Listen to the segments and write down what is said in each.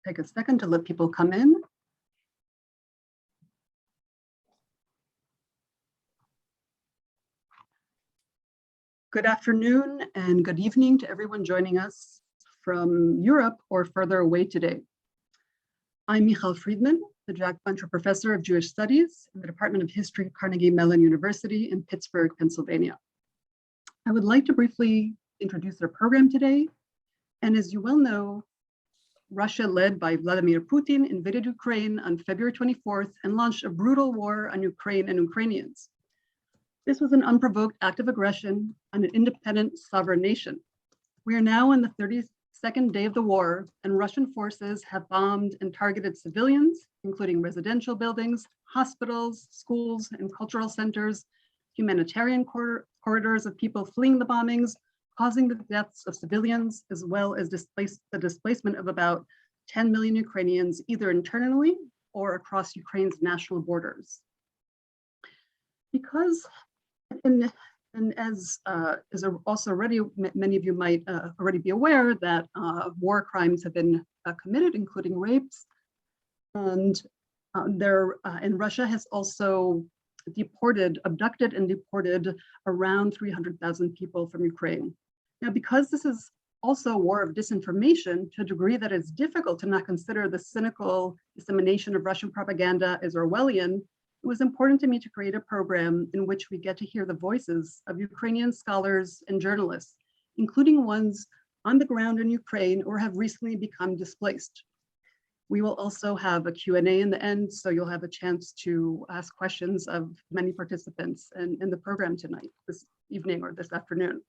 take a second to let people come in. Good afternoon and good evening to everyone joining us from Europe or further away today. I'm Michal Friedman, the Jack Buncher Professor of Jewish Studies in the Department of History at Carnegie Mellon University in Pittsburgh, Pennsylvania. I would like to briefly introduce our program today. And as you well know, Russia, led by Vladimir Putin, invaded Ukraine on February 24th and launched a brutal war on Ukraine and Ukrainians. This was an unprovoked act of aggression on an independent sovereign nation. We are now on the 32nd day of the war, and Russian forces have bombed and targeted civilians, including residential buildings, hospitals, schools, and cultural centers, humanitarian corridors of people fleeing the bombings, causing the deaths of civilians, as well as the displacement of about 10 million Ukrainians, either internally or across Ukraine's national borders. Because, and as also already, many of you might already be aware that war crimes have been committed, including rapes, and Russia has also abducted and deported around 300,000 people from Ukraine. Now, because this is also a war of disinformation to a degree that it's difficult to not consider the cynical dissemination of Russian propaganda as Orwellian, it was important to me to create a program in which we get to hear the voices of Ukrainian scholars and journalists, including ones on the ground in Ukraine or have recently become displaced. We will also have a Q&A in the end, so you'll have a chance to ask questions of many participants in the program tonight, this evening or this afternoon.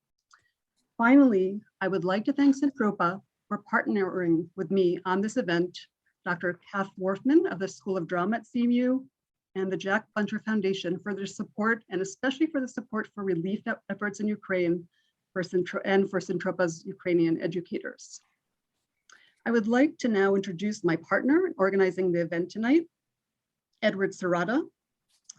Finally, I would like to thank Centropia for partnering with me on this event, Dr. Kath Worfman of the School of Drama at CMU, and the Jack Buncher Foundation for their support, and especially for the support for relief efforts in Ukraine for Centropia's Ukrainian educators. I would like to now introduce my partner in organizing the event tonight, Edward Serotta.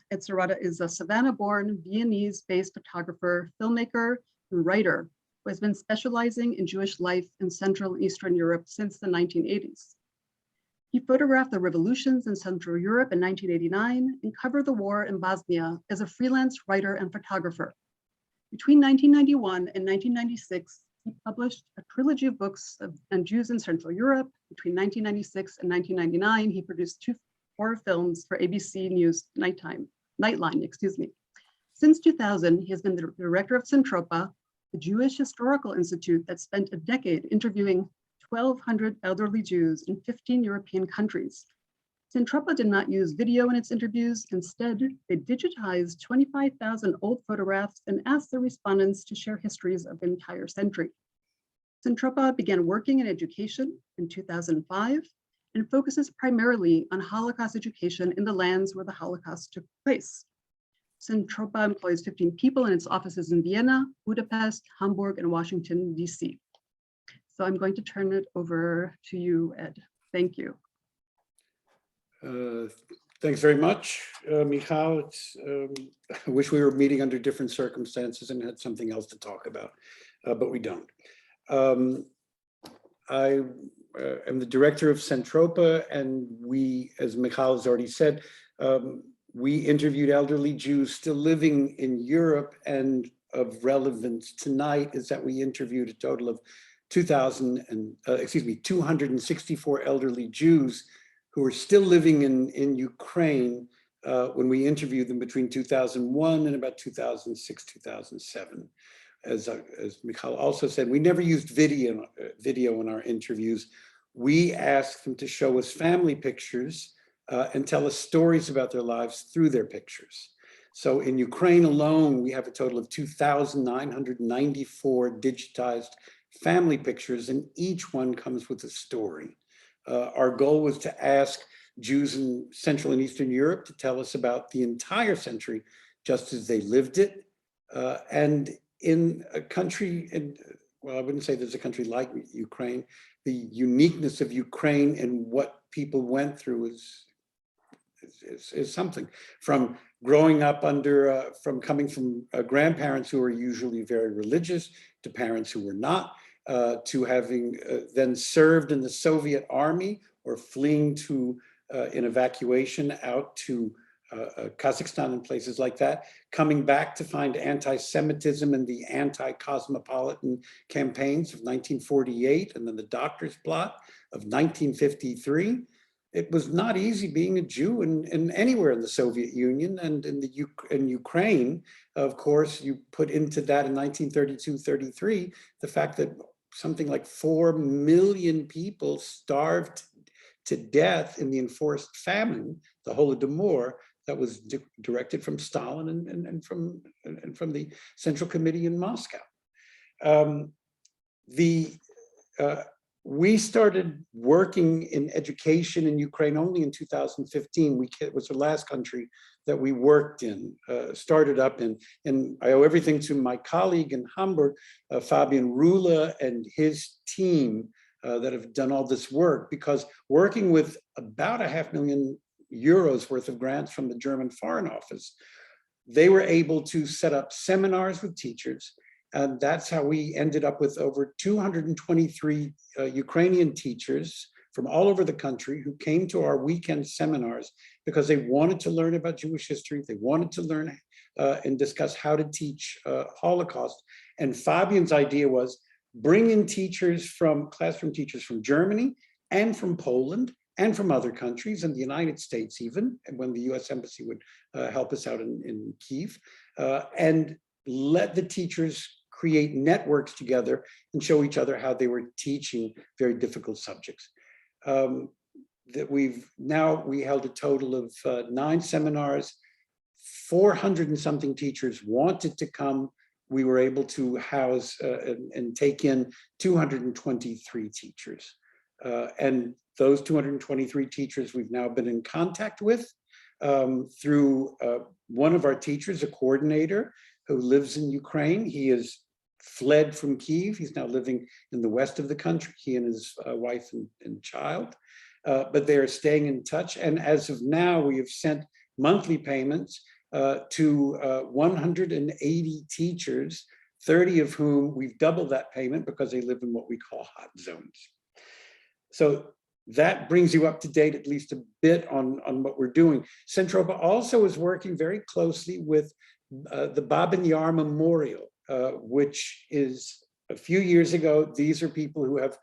Ed Serotta is a Savannah-born, Viennese-based photographer, filmmaker, and writer who has been specializing in Jewish life in Central and Eastern Europe since the 1980s. He photographed the revolutions in Central Europe in 1989 and covered the war in Bosnia as a freelance writer and photographer. Between 1991 and 1996, he published a trilogy of books on Jews in Central Europe. Between 1996 and 1999, he produced 2 horror films for ABC News Nightline. Since 2000, he has been the director of Centropia, the Jewish Historical Institute that spent a decade interviewing 1,200 elderly Jews in 15 European countries. Centropia did not use video in its interviews. Instead, they digitized 25,000 old photographs and asked their respondents to share histories of the entire century. Centropia began working in education in 2005 and focuses primarily on Holocaust education in the lands where the Holocaust took place. Centropia employs 15 people in its offices in Vienna, Budapest, Hamburg, and Washington, DC. So I'm going to turn it over to you, Ed. Thank you. Thanks very much, Michal. I wish we were meeting under different circumstances and had something else to talk about, but we don't. I am the director of Centropia, and we, as Michal has already said, we interviewed elderly Jews still living in Europe, and of relevance tonight is that we interviewed a total of 264 elderly Jews who are still living in Ukraine when we interviewed them between 2001 and about 2006, 2007. As Michal also said, we never used video in our interviews. We asked them to show us family pictures and tell us stories about their lives through their pictures. So in Ukraine alone, we have a total of 2,994 digitized family pictures, and each one comes with a story. Our goal was to ask Jews in Central and Eastern Europe to tell us about the entire century, just as they lived it. And in a country, well, I wouldn't say there's a country like Ukraine, the uniqueness of Ukraine and what people went through is something. From growing up under, from coming from grandparents who are usually very religious to parents who were not, to having then served in the Soviet army or fleeing to in evacuation out to Kazakhstan and places like that, coming back to find anti-Semitism and the anti-cosmopolitan campaigns of 1948 and then the Doctor's Plot of 1953. It was not easy being a Jew in anywhere in the Soviet Union, and in Ukraine, of course, you put into that in 1932-33, the fact that something like 4 million people starved to death in the enforced famine, the Holodomor, that was directed from Stalin and from the Central Committee in Moscow. We started working in education in Ukraine only in 2015. It was the last country that we worked in, started up in. And I owe everything to my colleague in Hamburg, Fabian Rula, and his team that have done all this work, because working with about €500,000 worth of grants from the German Foreign Office, they were able to set up seminars with teachers. And that's how we ended up with over 223 Ukrainian teachers from all over the country who came to our weekend seminars because they wanted to learn about Jewish history. They wanted to learn and discuss how to teach Holocaust. And Fabian's idea was bring in classroom teachers from Germany and from Poland and from other countries, and the United States even, when the US Embassy would help us out in Kyiv, and let the teachers create networks together and show each other how they were teaching very difficult subjects. We held a total of 9 seminars, 400 and something teachers wanted to come. We were able to house and take in 223 teachers. And those 223 teachers we've now been in contact with through one of our teachers, a coordinator who lives in Ukraine. He has fled from Kyiv. He's now living in the west of the country, he and his wife and child. But they are staying in touch. And as of now, we have sent monthly payments to 180 teachers, 30 of whom we've doubled that payment because they live in what we call hot zones. So that brings you up to date at least a bit on what we're doing. Centropia also is working very closely with the Babin Yar Memorial, which is a few years ago. These are people who have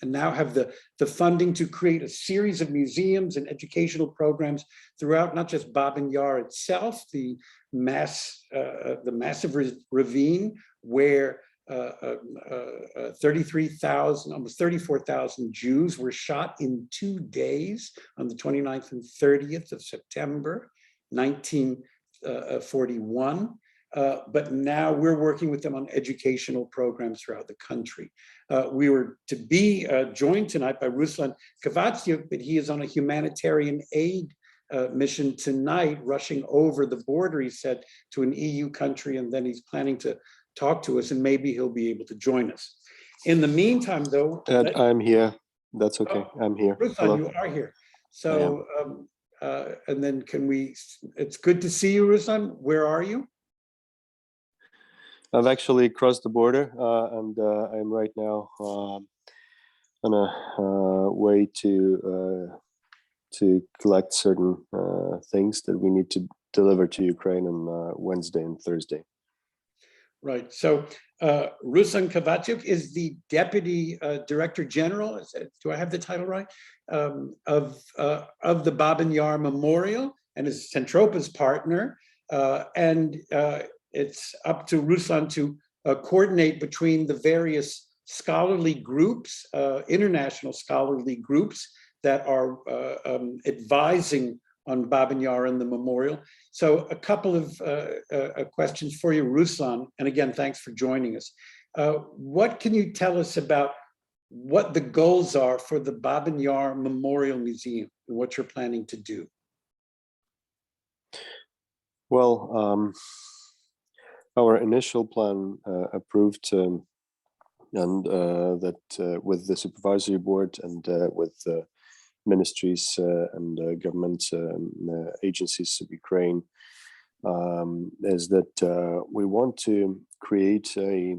now have the funding to create a series of museums and educational programs throughout not just Babin Yar itself, the massive ravine where 33,000, almost 34,000 Jews were shot in 2 days on the 29th and 30th of September, 1941. But now we're working with them on educational programs throughout the country. We were to be joined tonight by Ruslan Kavatsiuk, but he is on a humanitarian aid mission tonight, rushing over the border, he said, to an EU country, and then he's planning to talk to us, and maybe he'll be able to join us. In the meantime, though— I'm here. That's okay. I'm here. Ruslan, you are here. So, and then it's good to see you, Ruslan. Where are you? I've actually crossed the border, and I'm right now on a way to collect certain things that we need to deliver to Ukraine on Wednesday and Thursday. Right. So Ruslan Kavatsiuk is the Deputy Director General, do I have the title right, of the Babin Yar Memorial, and is Centropia's partner. And it's up to Ruslan to coordinate between the various scholarly groups, international scholarly groups that are advising on Babin Yar and the memorial. So a couple of questions for you, Ruslan, and again, thanks for joining us. What can you tell us about what the goals are for the Babin Yar Memorial Museum and what you're planning to do? Well, our initial plan approved, and that with the supervisory board and with ministries and government agencies of Ukraine, is that we want to create a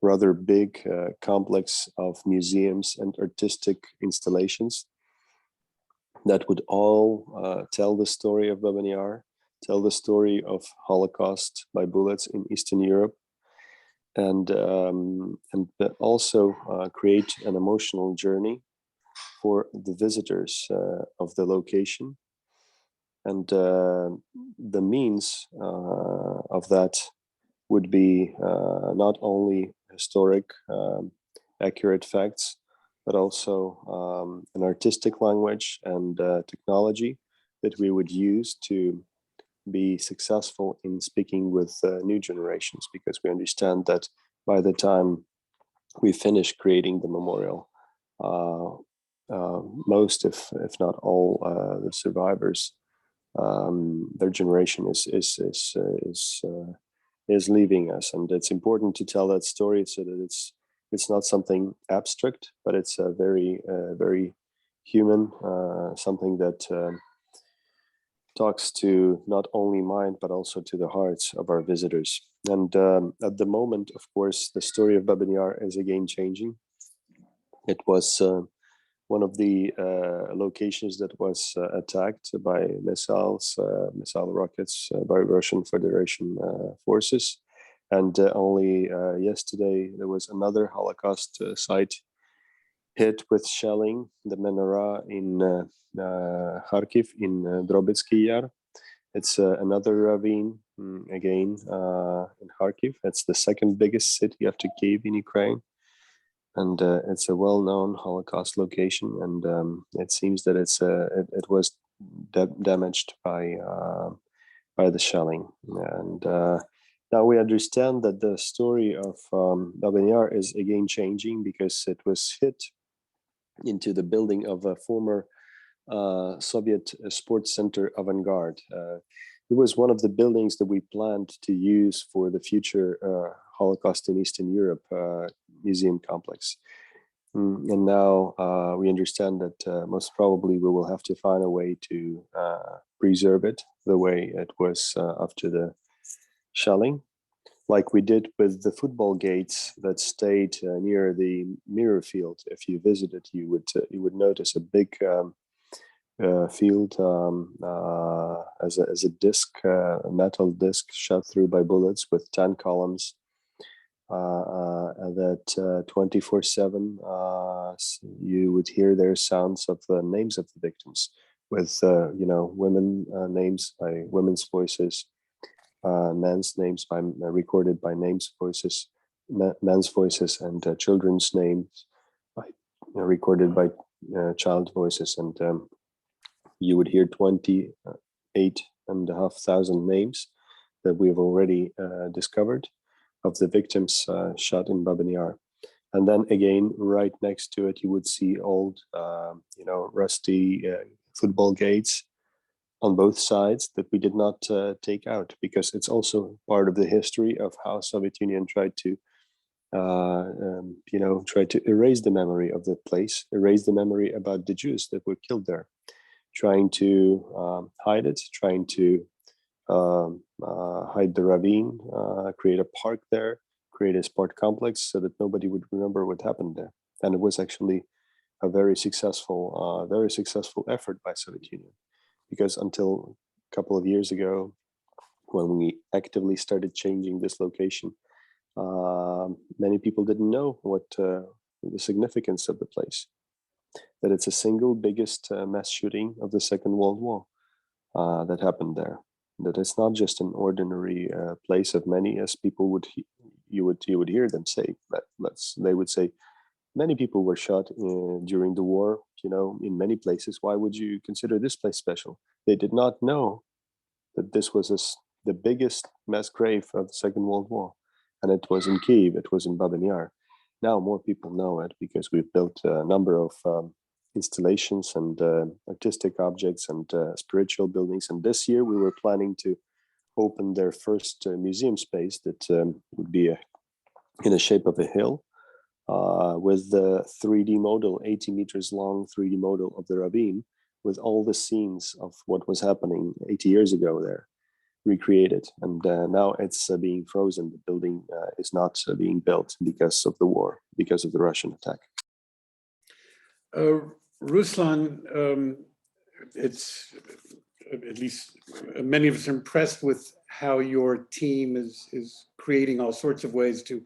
rather big complex of museums and artistic installations that would all tell the story of Babyn Yar, tell the story of Holocaust by bullets in Eastern Europe, and also create an emotional journey for the visitors of the location. And the means of that would be not only historic, accurate facts, but also an artistic language and technology that we would use to be successful in speaking with new generations, because we understand that by the time we finish creating the memorial, most, if not all, the survivors, their generation is leaving us, and it's important to tell that story so that it's not something abstract, but it's a very human, something that talks to not only mind but also to the hearts of our visitors. And at the moment, of course, the story of Babyn Yar is again changing. It was one of the locations that was attacked by missile rockets by Russian Federation forces. And only yesterday, there was another Holocaust site hit with shelling, the menorah in Kharkiv, in Drobetsky Yar. It's another ravine, again, in Kharkiv. It's the second biggest city after Kyiv in Ukraine. And it's a well-known Holocaust location, and it seems that it was damaged by the shelling. And now we understand that the story of Babyn Yar is again changing, because it was hit into the building of a former Soviet sports center avant-garde. It was one of the buildings that we planned to use for the future Holocaust in Eastern Europe museum complex. And now we understand that most probably we will have to find a way to preserve it the way it was after the shelling, like we did with the football gates that stayed near the mirror field. If you visited, you would notice a big field as a disc, a metal disc shot through by bullets with 10 columns. That 24/7 you would hear their sounds of the names of the victims, with women names by women's voices, men's names by recorded by men's voices, and children's names by recorded by child voices, and you would hear 28,500 names that we've already discovered of the victims shot in Babyn Yar. And then again, right next to it, you would see old, rusty football gates on both sides that we did not take out, because it's also part of the history of how Soviet Union tried to erase the memory of the place, erase the memory about the Jews that were killed there, trying to hide it, trying to hide the ravine, create a park there, create a sport complex so that nobody would remember what happened there. And it was actually a very successful effort by Soviet Union, because until a couple of years ago, when we actively started changing this location, many people didn't know what the significance of the place, that it's a single biggest mass shooting of the Second World War that happened there. That it's not just an ordinary place of many, as people would you would hear them say. They would say many people were shot during the war, in many places. Why would you consider this place special? They did not know that this was the biggest mass grave of the Second World War, and it was in Kyiv. It was in Babyn Yar. Now more people know it, because we've built a number of installations and artistic objects and spiritual buildings. And this year we were planning to open their first museum space that would be in the shape of a hill, with the 3D model, 80 meters long 3D model of the ravine, with all the scenes of what was happening 80 years ago there. recreated. And now it's being frozen. The building is not being built because of the war, because of the Russian attack. Ruslan, it's at least many of us are impressed with how your team is creating all sorts of ways to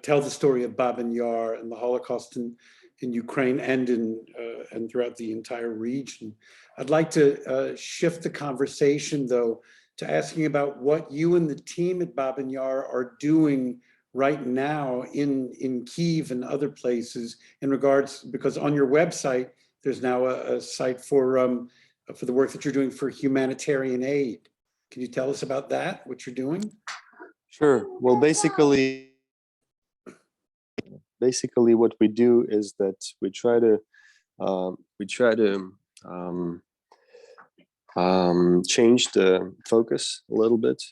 tell the story of Babyn Yar and the Holocaust in Ukraine and and throughout the entire region. I'd like to shift the conversation, though, to asking about what you and the team at Babyn Yar are doing right now in Kyiv and other places in regards, because on your website, there's now a site for the work that you're doing for humanitarian aid. Can you tell us about that, what you're doing? Sure. Well, basically what we do is that we try to change the focus a little bit.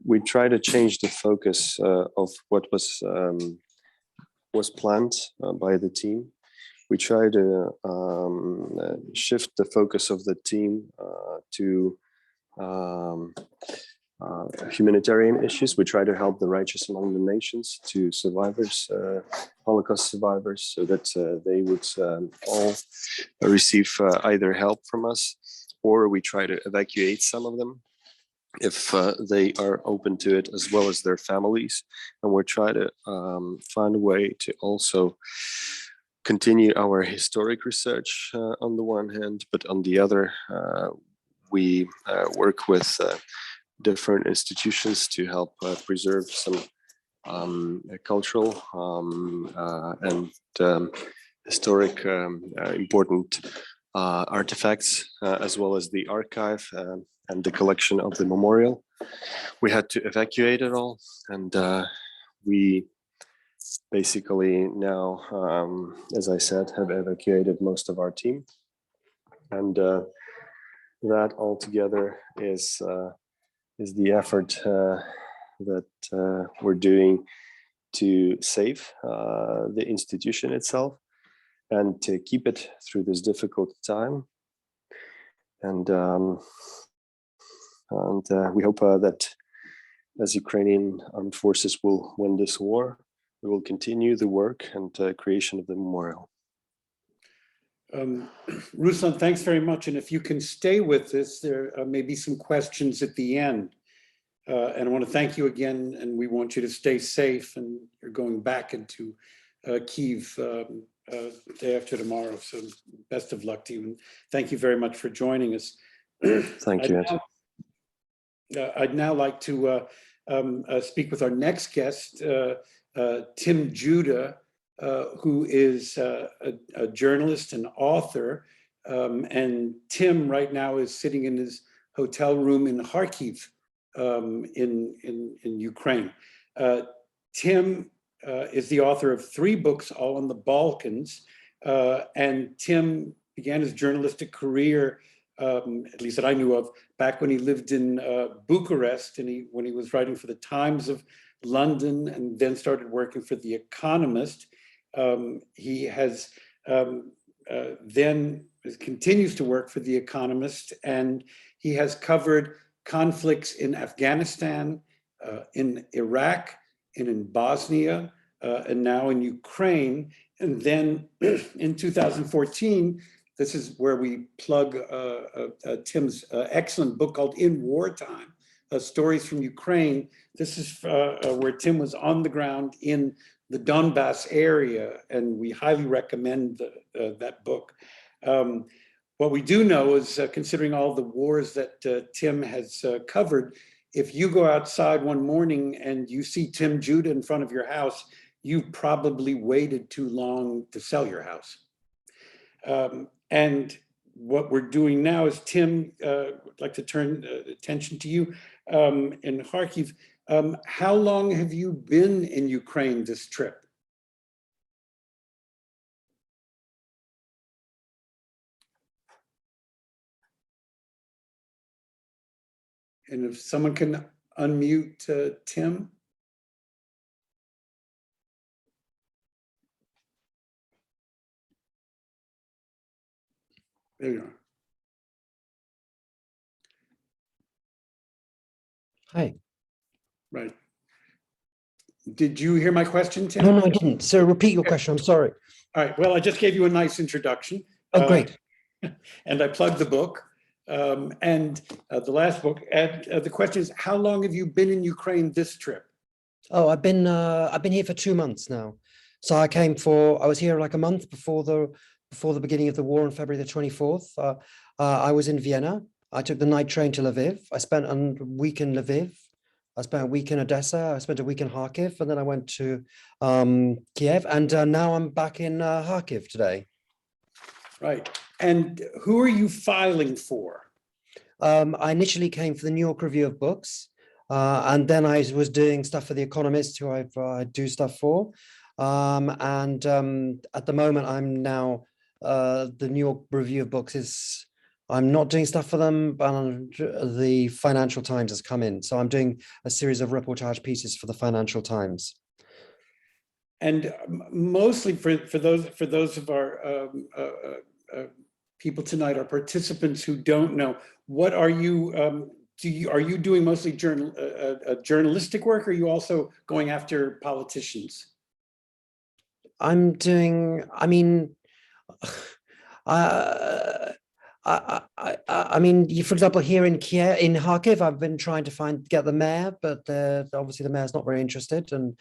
We try to change the focus of what was planned by the team. We try to shift the focus of the team to humanitarian issues. We try to help the righteous among the nations, to survivors, Holocaust survivors, so that they would all receive either help from us, or we try to evacuate some of them if they are open to it, as well as their families. And we're trying to find a way to also continue our historic research on the one hand, but on the other, we work with different institutions to help preserve some cultural and historic important artifacts, as well as the archive and the collection of the memorial. We had to evacuate it all, and we basically now, as I said, have evacuated most of our team, and that altogether is the effort that we're doing to save the institution itself and to keep it through this difficult time. And we hope that as Ukrainian armed forces will win this war, we will continue the work and creation of the memorial. Ruslan, thanks very much. And if you can stay with us, there may be some questions at the end. And I want to thank you again, and we want you to stay safe. And you're going back into Kyiv day after tomorrow. So best of luck to you. And thank you very much for joining us. Thank you. I'd now like to speak with our next guest, Tim Judah, who is a journalist and author. And Tim right now is sitting in his hotel room in Kharkiv in Ukraine. Tim is the author of 3 books, all on the Balkans. And Tim began his journalistic career, at least that I knew of, back when he lived in Bucharest, and when he was writing for the Times of London, and then started working for The Economist. He has then continues to work for The Economist, and he has covered conflicts in Afghanistan, in Iraq, and in Bosnia, and now in Ukraine. And then in 2014, this is where we plug Tim's excellent book called In Wartime, Stories from Ukraine. This is where Tim was on the ground in the Donbass area, and we highly recommend that book. What we do know is, considering all the wars that Tim has covered, if you go outside one morning and you see Tim Judah in front of your house, you've probably waited too long to sell your house. And what we're doing now is, Tim, I'd like to turn attention to you in Kharkiv. How long have you been in Ukraine this trip? And if someone can unmute Tim. There you are. Hi. Right. Did you hear my question, Tim? No, I didn't. So repeat your Okay. question. I'm sorry. All right. Well, I just gave you a nice introduction. Oh, great. And I plugged the book. And the last book. And the question is, how long have you been in Ukraine this trip? Oh, I've been here for 2 months now. So I was here like a month before the beginning of the war on February the 24th. I was in Vienna. I took the night train to Lviv. I spent a week in Lviv. I spent a week in Odessa. I spent a week in Kharkiv, and then I went to Kyiv. And now I'm back in Kharkiv today. Right. And who are you filing for? I initially came for the New York Review of Books, and then I was doing stuff for The Economist, who I do stuff for. And at the moment, I'm now the New York Review of Books is. I'm not doing stuff for them, but the Financial Times has come in, so I'm doing a series of reportage pieces for the Financial Times. And mostly for those of our people tonight, our participants who don't know, what are you? Are you doing mostly journalistic work, or are you also going after politicians? I'm doing. I mean. I mean, for example, here in Kyiv, in Kharkiv, I've been trying to get the mayor, but obviously the mayor's not very interested in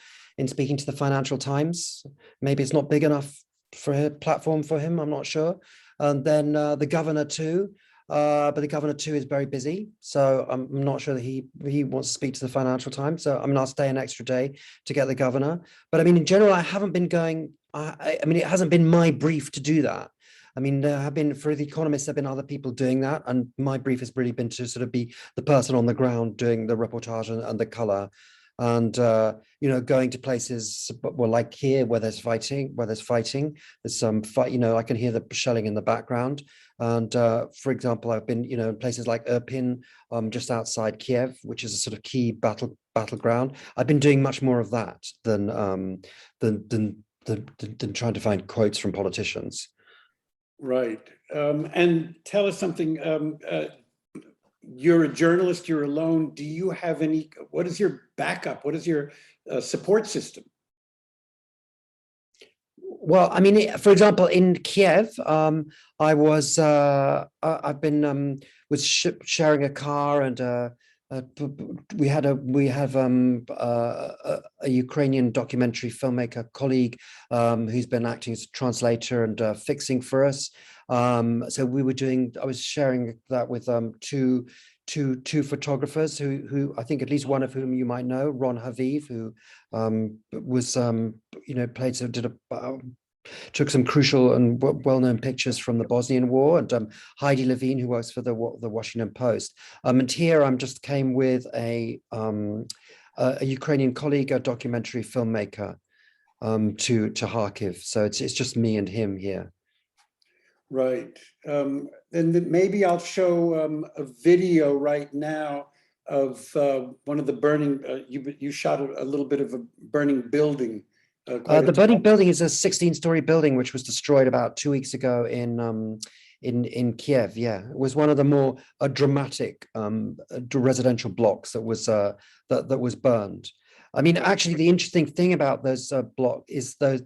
speaking to the Financial Times. Maybe it's not big enough for a platform for him. I'm not sure. And then the governor too, but the governor too is very busy, so I'm not sure that he wants to speak to the Financial Times. So I mean, I'll stay an extra day to get the governor. But I mean, in general, I haven't been going. I mean, it hasn't been my brief to do that. I mean, there have been, for The Economist, there have been other people doing that. And my brief has really been to sort of be the person on the ground doing the reportage and the color. And, going to places, well, like here where there's fighting, there's some fight, I can hear the shelling in the background. And for example, I've been, in places like Irpin, just outside Kyiv, which is a sort of key battleground. I've been doing much more of that than trying to find quotes from politicians. Right. And tell us something. You're a journalist, you're alone. Do you have what is your backup? What is your support system? Well, I mean, for example, in Kyiv, I was, I've been, was sharing a car, and we have a Ukrainian documentary filmmaker colleague who's been acting as a translator and fixing for us. So I was sharing that with two photographers who I think at least one of whom you might know, Ron Haviv, who was took some crucial and well-known pictures from the Bosnian War, and Heidi Levine, who works for the Washington Post. And here I'm just came with a Ukrainian colleague, a documentary filmmaker, to Kharkiv. So it's just me and him here. Right. And then maybe I'll show a video right now of one of the burning. You shot a little bit of a burning building. The burning building is a 16-story building which was destroyed about 2 weeks ago in Kyiv. Yeah, it was one of the more dramatic residential blocks that was that was burned. I mean, actually, the interesting thing about those blocks is those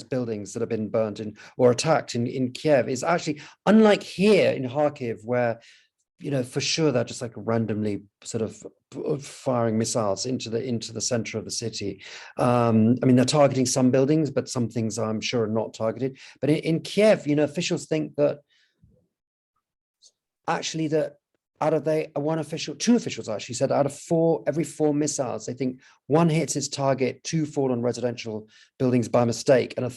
buildings that have been burned or attacked in Kyiv is actually unlike here in Kharkiv, where for sure they're just like randomly sort of firing missiles into the center of the city. I mean, they're targeting some buildings, but some things I'm sure are not targeted. But in Kyiv, officials think that actually two officials actually said out of every four missiles, they think one hits its target, two fall on residential buildings by mistake, and the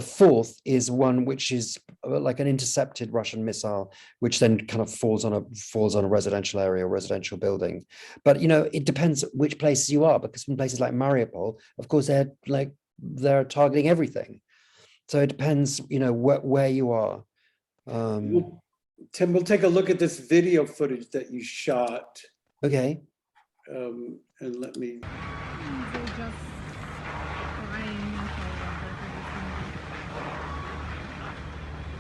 fourth is one which is like an intercepted Russian missile, which then kind of falls on a residential area or residential building. But it depends which places you are, because in places like Mariupol, of course, they're targeting everything. So it depends, where you are. Tim, we'll take a look at this video footage that you shot. Okay. And let me.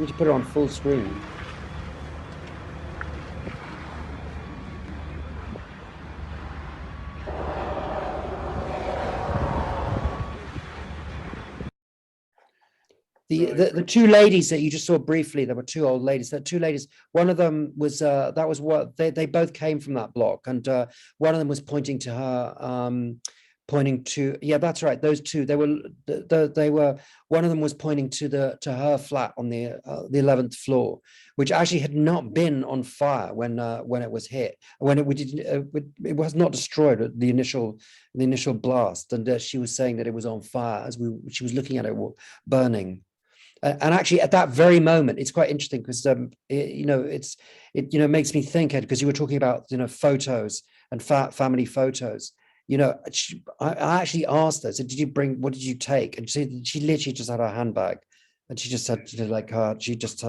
need to put it on full screen. The two ladies that you just saw briefly, there were two old ladies. There were two ladies. One of them was that was what they both came from that block, and one of them was pointing to her, pointing to, yeah, that's right. Those two, they were one of them was pointing to her flat on the 11th floor, which actually had not been on fire when it was hit, when it was not destroyed at the initial blast, and she was saying that it was on fire as she was looking at it burning. And actually, at that very moment, it's quite interesting because it makes me think, Ed, because you were talking about photos and family photos. I actually asked her, so what did you take? And she literally just had her handbag, and she just had I think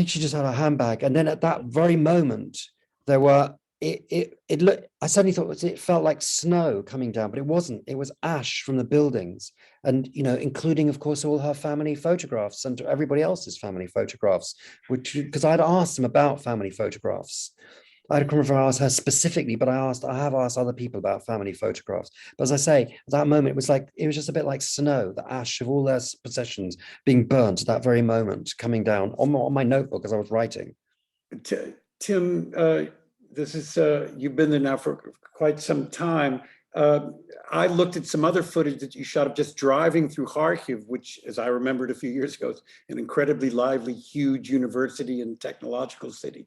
she just had her handbag. And then at that very moment, there were. It looked. I suddenly thought it felt like snow coming down, but it wasn't. It was ash from the buildings, and including, of course, all her family photographs and everybody else's family photographs. Because I'd asked them about family photographs. I don't remember if I asked her specifically, but I have asked other people about family photographs. But as I say, at that moment, it was just a bit like snow, the ash of all their possessions being burnt at that very moment, coming down on my notebook as I was writing. Tim, this is you've been there now for quite some time. I looked at some other footage that you shot of just driving through Kharkiv, which, as I remembered a few years ago, is an incredibly lively, huge university and technological city.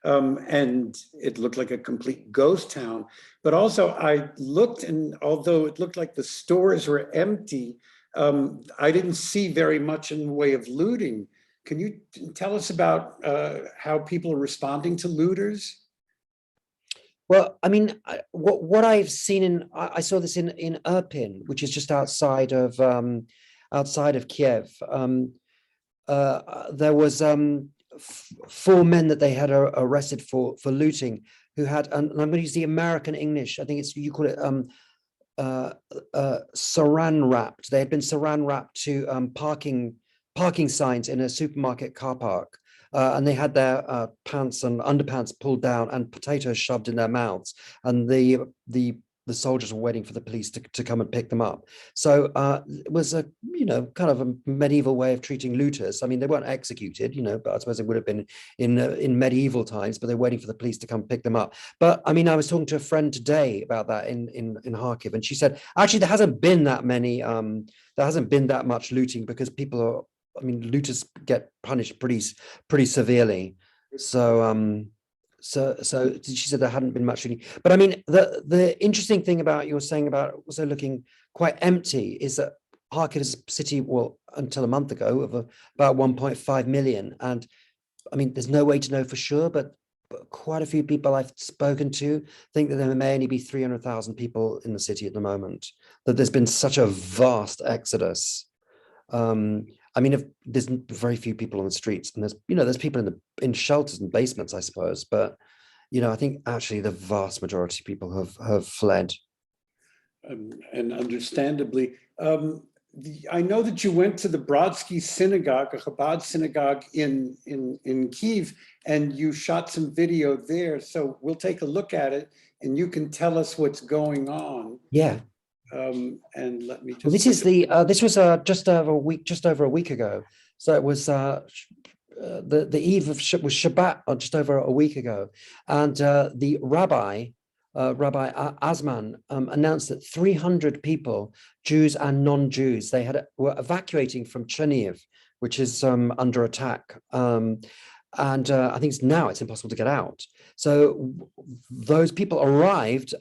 And it looked like a complete ghost town. But also I looked, and although it looked like the stores were empty, I didn't see very much in the way of looting. Can you tell us about how people are responding to looters? Well, I mean, what I've seen I saw this in Irpin, which is just outside of Kiev. There was 4 men that they had arrested for looting, who had, and I'm going to use the American English. I think you call it saran wrapped. They had been saran wrapped to parking signs in a supermarket car park. And they had their pants and underpants pulled down and potatoes shoved in their mouths, and the soldiers were waiting for the police to come and pick them up. So it was a kind of a medieval way of treating looters. I mean, they weren't executed, but I suppose it would have been in medieval times. But they're waiting for the police to come pick them up. But I mean, I was talking to a friend today about that in Kharkiv, and she said actually there hasn't been that many. There hasn't been that much looting because people are. I mean, looters get punished pretty severely. So, so she said there hadn't been much really. But I mean, the interesting thing about you're saying about also looking quite empty is that Kharkiv is a city, well, until a month ago, of about 1.5 million. And I mean, there's no way to know for sure, but quite a few people I've spoken to think that there may only be 300,000 people in the city at the moment. That there's been such a vast exodus. I mean, if there's very few people on the streets, and there's people in shelters and basements, I suppose. But I think actually the vast majority of people have fled. And understandably, I know that you went to the Brodsky synagogue, a Chabad synagogue in Kyiv, and you shot some video there. So we'll take a look at it, and you can tell us what's going on. Yeah. And let me just. Well, this is this was just over a week ago. So it was the eve of was Shabbat, or just over a week ago, and the Rabbi Asman announced that 300 people, Jews and non-Jews, were evacuating from Chernihiv, which is under attack. And I think it's impossible to get out. So those people arrived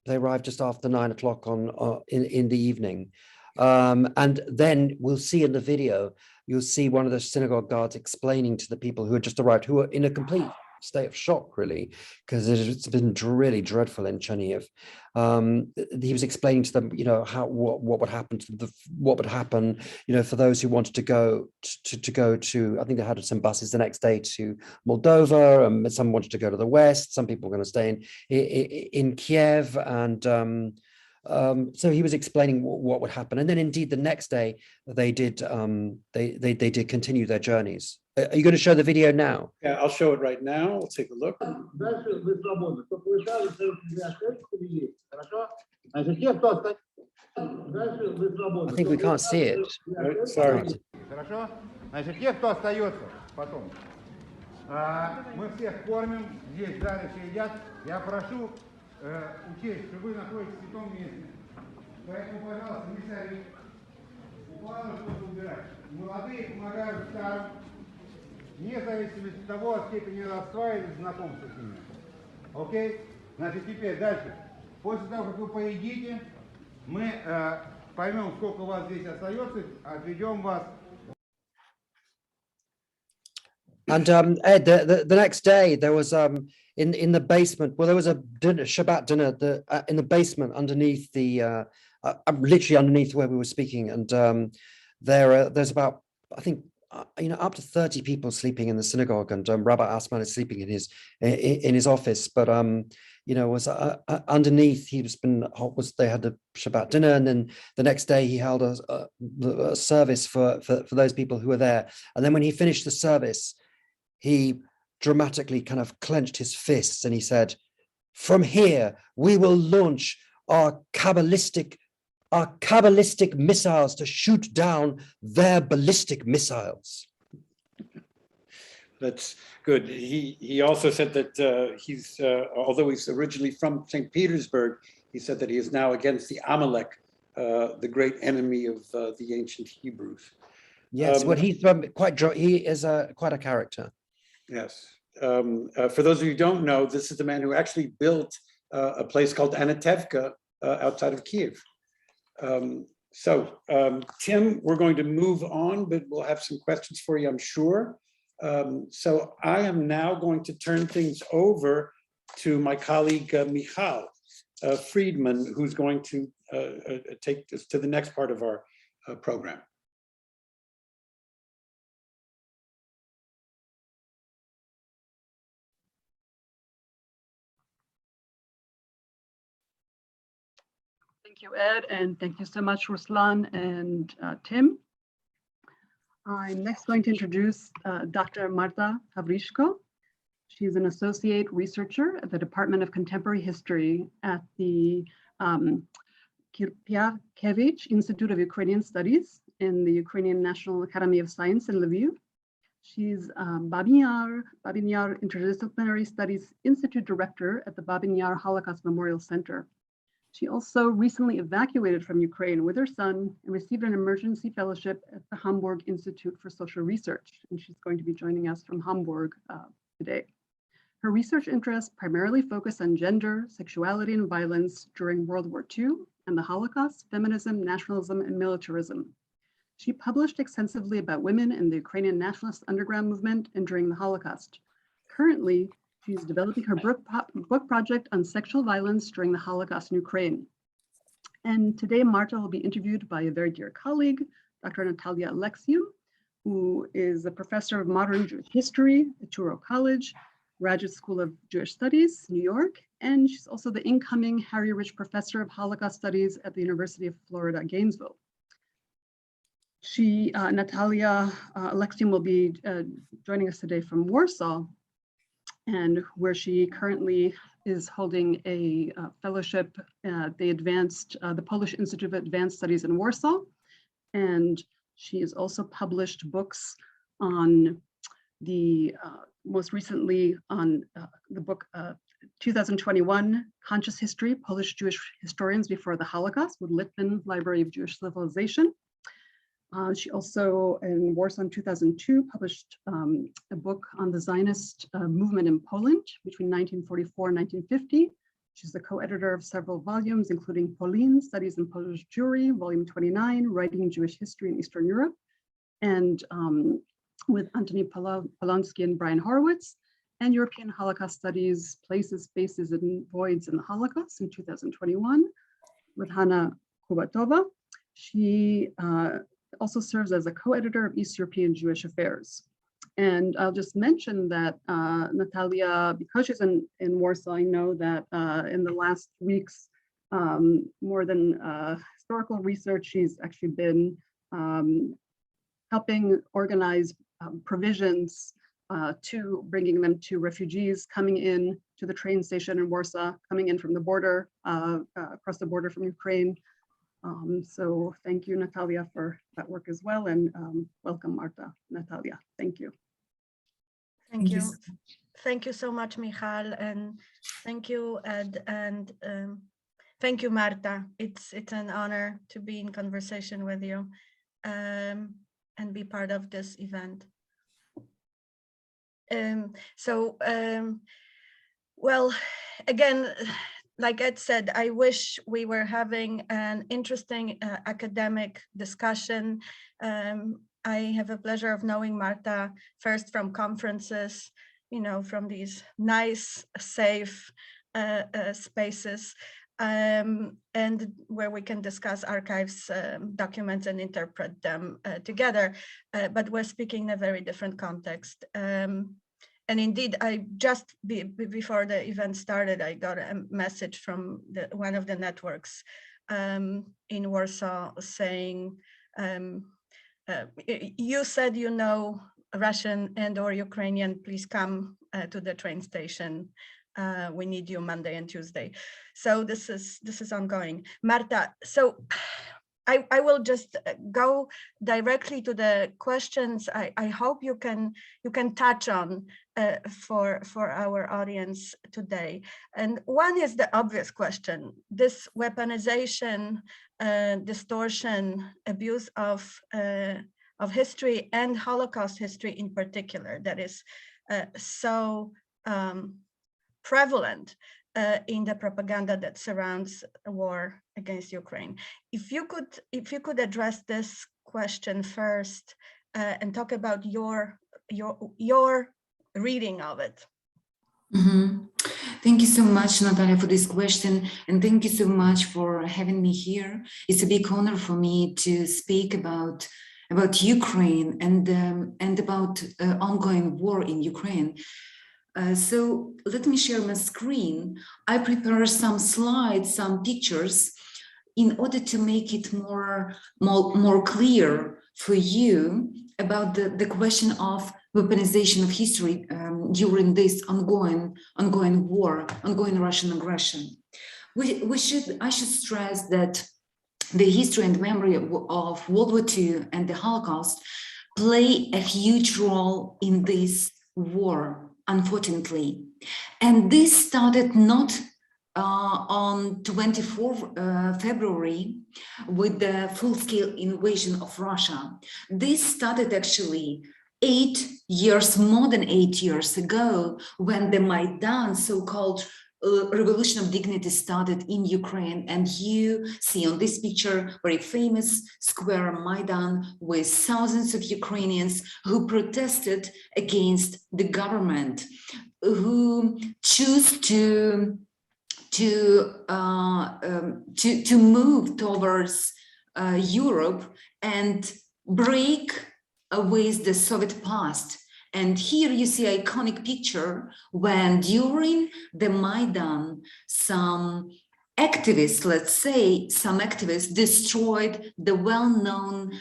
they arrived just after 9 o'clock in the evening. And then we'll see in the video, you'll see one of the synagogue guards explaining to the people who had just arrived, who are in a complete state of shock, really, because it's been really dreadful in Chernihiv. He was explaining to them, what would happen for those who wanted to go to. I think they had some buses the next day to Moldova, and some wanted to go to the west. Some people were going to stay in Kiev, and So he was explaining what would happen, and then indeed the next day they did they did continue their journeys. Are you going to show the video now? Yeah, I'll show it right now. We'll take a look. I think we can't see it. Right, sorry. Хорошо? Значит, те, кто остается потом, мы всех кормим, здесь в зале все едят. Я прошу учесть, что вы находитесь в святом месте. Поэтому, пожалуйста, не сорите. Упало что-то убирать. Молодые помогают старым, вне зависимости от того, от степени родства или знакомства с ними. Окей? Значит, теперь дальше. После того, как вы поедите, мы поймем, сколько у вас здесь остается, отведем вас. And Ed, the next day there was in the basement. Well, there was a Shabbat dinner in the basement underneath the literally underneath where we were speaking, and there's about, I think, up to 30 people sleeping in the synagogue, and Rabbi Assman is sleeping in his office. But was underneath. They had the Shabbat dinner, and then the next day he held a service for those people who were there. And then when he finished the service, he dramatically kind of clenched his fists and he said, "From here, we will launch our Kabbalistic missiles to shoot down their ballistic missiles." That's good. He also said that he's, although he's originally from St. Petersburg, he said that he is now against the Amalek, the great enemy of the ancient Hebrews. Yes, well, he's he is quite a character. Yes. For those of you who don't know, this is the man who actually built a place called Anatevka outside of Kyiv. Tim, we're going to move on, but we'll have some questions for you, I'm sure. So I am now going to turn things over to my colleague, Michal Friedman, who's going to take us to the next part of our program. Thank you, Ed, and thank you so much, Ruslan and Tim. I'm next going to introduce Dr. Marta Havryshko. She's an associate researcher at the Department of Contemporary History at the Kyiv Institute of Ukrainian Studies in the Ukrainian National Academy of Science in Lviv. She's Babin Yar Interdisciplinary Studies Institute Director at the Babin Yar Holocaust Memorial Center. She also recently evacuated from Ukraine with her son and received an emergency fellowship at the Hamburg Institute for Social Research, and she's going to be joining us from Hamburg today. Her research interests primarily focus on gender, sexuality, and violence during World War II and the Holocaust, feminism, nationalism, and militarism. She published extensively about women in the Ukrainian nationalist underground movement and during the Holocaust. Currently, she's developing her book project on sexual violence during the Holocaust in Ukraine. And today, Marta will be interviewed by a very dear colleague, Dr. Natalia Aleksiun, who is a professor of modern Jewish history at Touro College, Graduate School of Jewish Studies, New York, and she's also the incoming Harry Rich Professor of Holocaust Studies at the University of Florida, Gainesville. Natalia Aleksiun will be joining us today from Warsaw, and where she currently is holding a fellowship at the Polish Institute of Advanced Studies in Warsaw. And she has also published books on most recently on the book 2021, Conscious History, Polish Jewish Historians Before the Holocaust with Litvin Library of Jewish Civilization. She also, in Warsaw in 2002, published a book on the Zionist movement in Poland between 1944 and 1950. She's the co-editor of several volumes, including Polin, Studies in Polish Jewry, Volume 29, Writing Jewish History in Eastern Europe, and with Antoni Polonsky and Brian Horowitz, and European Holocaust Studies, Places, Spaces, and Voids in the Holocaust in 2021 with Hanna Kubatova. She also serves as a co-editor of East European Jewish Affairs. And I'll just mention that Natalia, because she's in Warsaw, I know that in the last weeks, more than historical research. She's actually been helping organize provisions to bringing them to refugees coming in to the train station in Warsaw, coming in from the border, across the border from Ukraine. So thank you, Natalia, for that work as well. And welcome, Marta, Natalia. Thank you. Thank you. Thank you so much, Michal, and thank you, Ed, and thank you, Marta. It's an honor to be in conversation with you and be part of this event. Well, again, like Ed said, I wish we were having an interesting academic discussion. I have a pleasure of knowing Marta first from conferences, you know, from these nice, safe spaces, and where we can discuss archives, documents, and interpret them together. But we're speaking in a very different context. And indeed, I just before the event started, I got a message from one of the networks in Warsaw saying, you said you know Russian and or Ukrainian, please come to the train station. We need you Monday and Tuesday. So this is ongoing. Marta, so I will just go directly to the questions I hope you can touch on for our audience today. And one is the obvious question: this weaponization, distortion, abuse of history and Holocaust history in particular that is so prevalent in the propaganda that surrounds a war against Ukraine. If you could address this question first and talk about your reading of it. Mm-hmm. Thank you so much, Natalia, for this question, and thank you so much for having me here. It's a big honor for me to speak about Ukraine and about ongoing war in Ukraine. So let me share my screen. I prepare some slides, some pictures, in order to make it more clear for you about the question of weaponization of history during this ongoing war, ongoing Russian aggression. I should stress that the history and memory of World War II and the Holocaust play a huge role in this war, unfortunately. And this started not on 24 February with the full-scale invasion of Russia. This started actually more than 8 years ago, when the Maidan, so-called Revolution of Dignity, started in Ukraine. And you see on this picture very famous square Maidan with thousands of Ukrainians who protested against the government, who choose to move towards Europe and break with the Soviet past. And here you see an iconic picture when during the Maidan, some activists, let's say, destroyed the well-known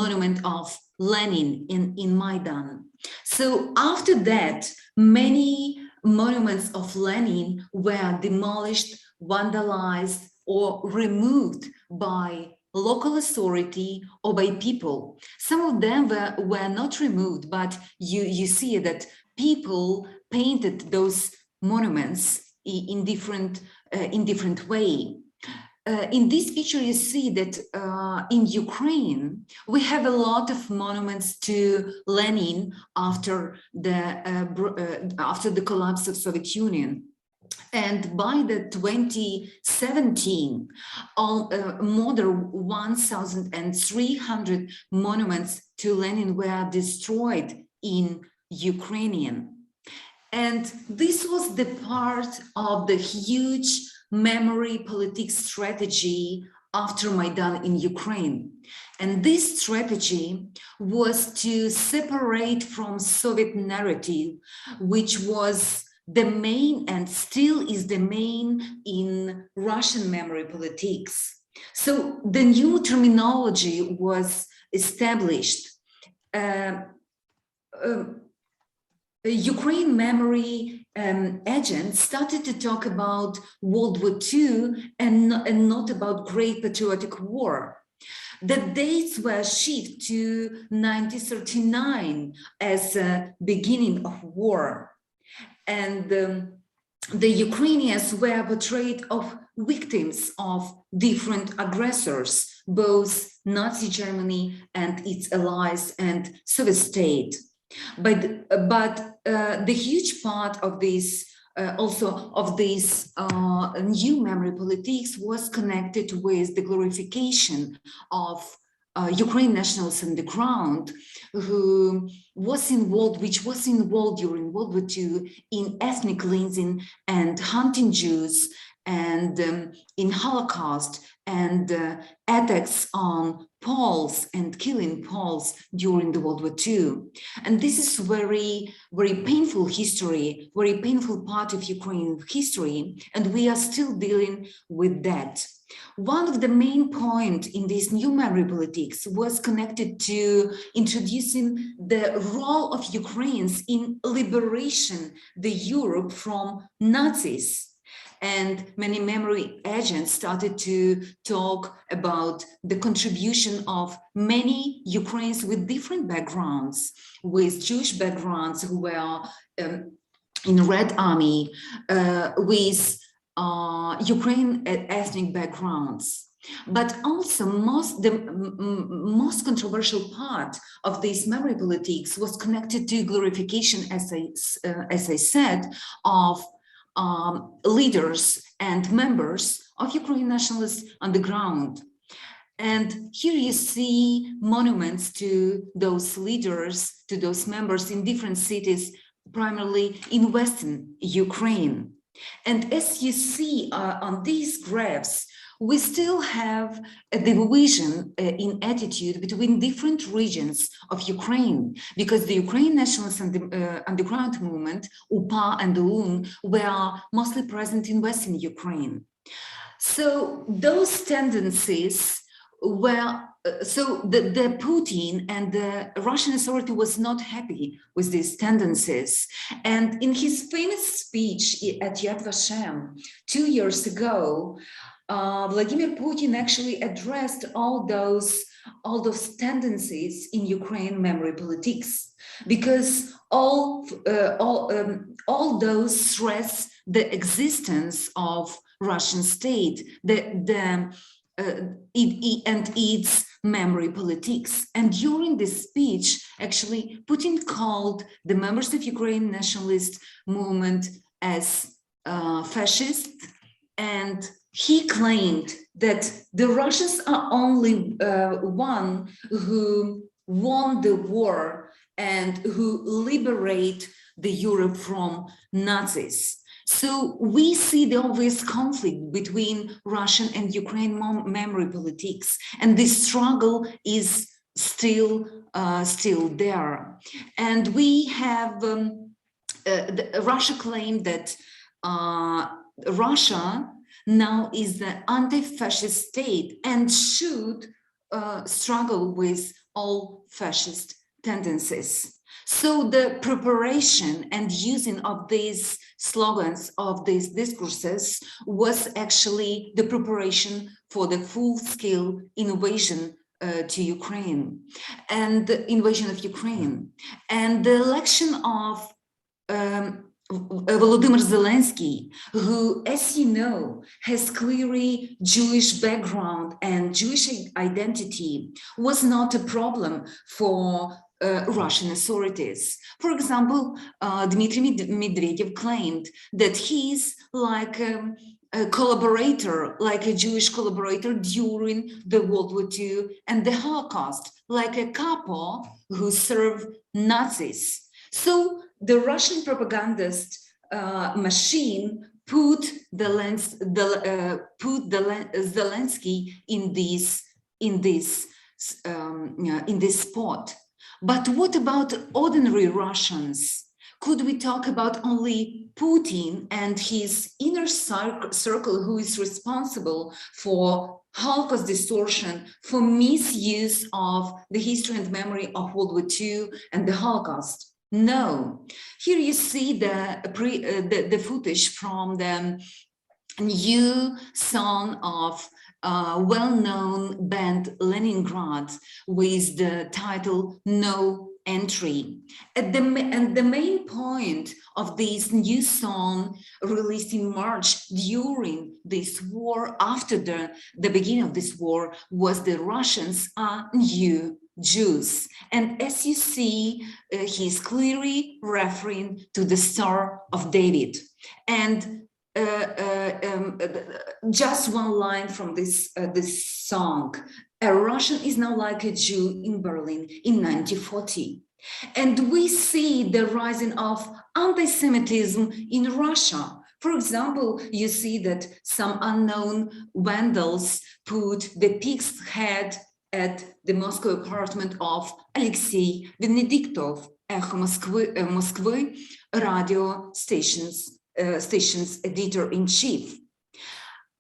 monument of Lenin in Maidan. So after that, many monuments of Lenin were demolished, vandalized, or removed by local authority or by people. Some of them were not removed, but you see that people painted those monuments in different way. In this picture, you see that in Ukraine, we have a lot of monuments to Lenin after the collapse of Soviet Union. And by the 2017, more than 1,300 monuments to Lenin were destroyed in Ukrainian. And this was the part of the huge memory politics strategy after Maidan in Ukraine. And this strategy was to separate from Soviet narrative, which was the main and still is the main in Russian memory politics. So the new terminology was established. Ukraine memory agents started to talk about World War II and not about Great Patriotic War. The dates were shifted to 1939 as a beginning of war. And the Ukrainians were portrayed of victims of different aggressors, both Nazi Germany and its allies and Soviet state. But the huge part of this new memory politics was connected with the glorification of Ukraine nationals on the ground, which was involved during World War II in ethnic cleansing and hunting Jews, and in Holocaust and attacks on Poles and killing Poles during the World War II. And this is very, very painful history, very painful part of Ukrainian history, and we are still dealing with that. One of the main points in this new memory politics was connected to introducing the role of Ukrainians in liberation the Europe from Nazis. And many memory agents started to talk about the contribution of many Ukrainians with different backgrounds, with Jewish backgrounds who were in Red Army, with Ukrainian ethnic backgrounds. But also the most controversial part of this memory politics was connected to glorification, as I said, of leaders and members of Ukrainian nationalists on the ground. And here you see monuments to those leaders, to those members in different cities, primarily in Western Ukraine. And as you see on these graphs, we still have a division in attitude between different regions of Ukraine, because the Ukrainian nationalist underground movement, UPA and the UN, were mostly present in Western Ukraine. So those tendencies were, the Putin and the Russian authority was not happy with these tendencies. And in his famous speech at Yad Vashem 2 years ago, Vladimir Putin actually addressed all those tendencies in Ukraine memory politics, because all those stress the existence of Russian state, and its memory politics. And during this speech, actually, Putin called the members of Ukraine nationalist movement as fascist, and he claimed that the Russians are only one who won the war and who liberate the Europe from Nazis. So we see the obvious conflict between Russian and Ukraine memory politics, and this struggle is still there. And we have Russia claimed that Russia now is the anti-fascist state and should struggle with all fascist tendencies. So the preparation and using of these slogans, of these discourses, was actually the preparation for the full-scale invasion to Ukraine, and the invasion of Ukraine. And the election of Volodymyr Zelensky, who, as you know, has clearly Jewish background and Jewish identity, was not a problem for Russian authorities. For example, Dmitry Medvedev claimed that he's like a collaborator, like a Jewish collaborator during the World War II and the Holocaust, like a capo who served Nazis. So the Russian propagandist machine put Zelensky in this spot. But what about ordinary Russians Could we talk about only Putin and his inner circle who is responsible for Holocaust distortion, for misuse of the history and memory of World War II and the Holocaust? No. Here you see the footage from the new song of well-known band Leningrad with the title No Entry. And the main point of this new song released in March during this war, after the beginning of this war, was the Russians are new Jews. And as you see, he's clearly referring to the Star of David. And just one line from this song: a Russian is now like a Jew in Berlin in 1940. And we see the rising of anti-Semitism in Russia. For example, you see that some unknown vandals put the pig's head at the Moscow apartment of Alexei Venediktov, Echo Moskvy radio station's editor-in-chief.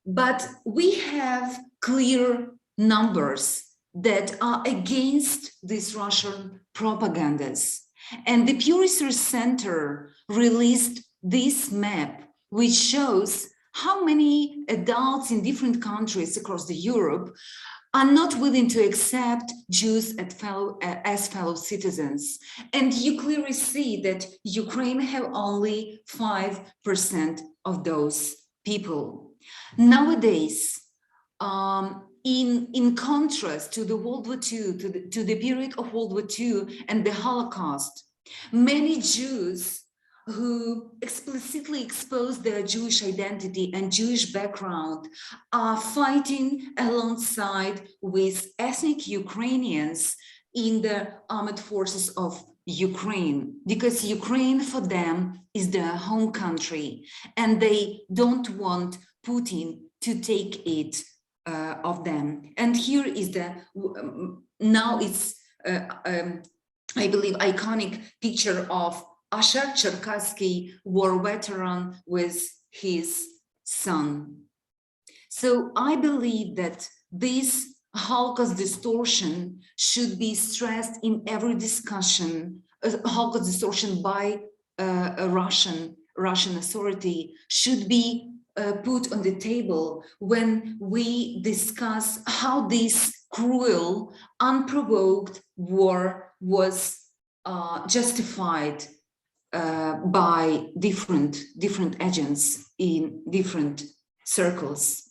But we have clear numbers that are against these Russian propagandas. And the Pew Research Center released this map, which shows how many adults in different countries across Europe are not willing to accept Jews as fellow citizens. And you clearly see that Ukraine have only 5% of those people. Nowadays, in contrast to the World War II, to the period of World War II and the Holocaust, many Jews who explicitly expose their Jewish identity and Jewish background are fighting alongside with ethnic Ukrainians in the armed forces of Ukraine, because Ukraine for them is their home country and they don't want Putin to take it of them. And here is now it's, I believe, iconic picture of Asher Cherkassky, war veteran, with his son. So I believe that this Holocaust distortion should be stressed in every discussion. Holocaust distortion by a Russian authority should be put on the table when we discuss how this cruel, unprovoked war was justified by different agents in different circles.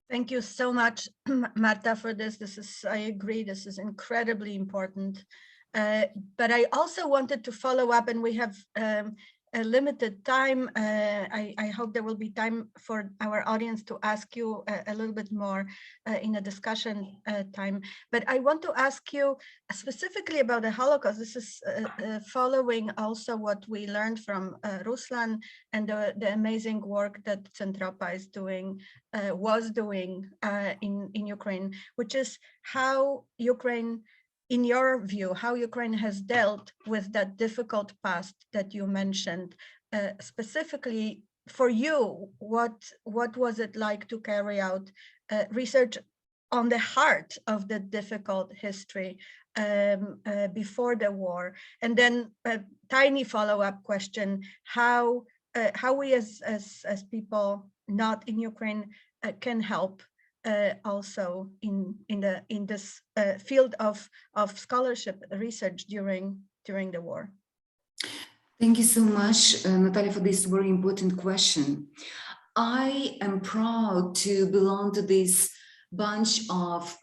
Thank you so much, Marta, for this. I agree, this is incredibly important. But I also wanted to follow up, and we have a limited time. I hope there will be time for our audience to ask you a little bit more in a discussion time. But I want to ask you specifically about the Holocaust. This is following also what we learned from Ruslan and the amazing work that Centropia is was doing in Ukraine, which is how Ukraine, in your view, how Ukraine has dealt with that difficult past that you mentioned. Specifically for you, what was it like to carry out research on the heart of the difficult history before the war? And then a tiny follow-up question, how we as people not in Ukraine can help also in this field of scholarship research during the war. Thank you so much, Natalia, for this very important question. I am proud to belong to this bunch of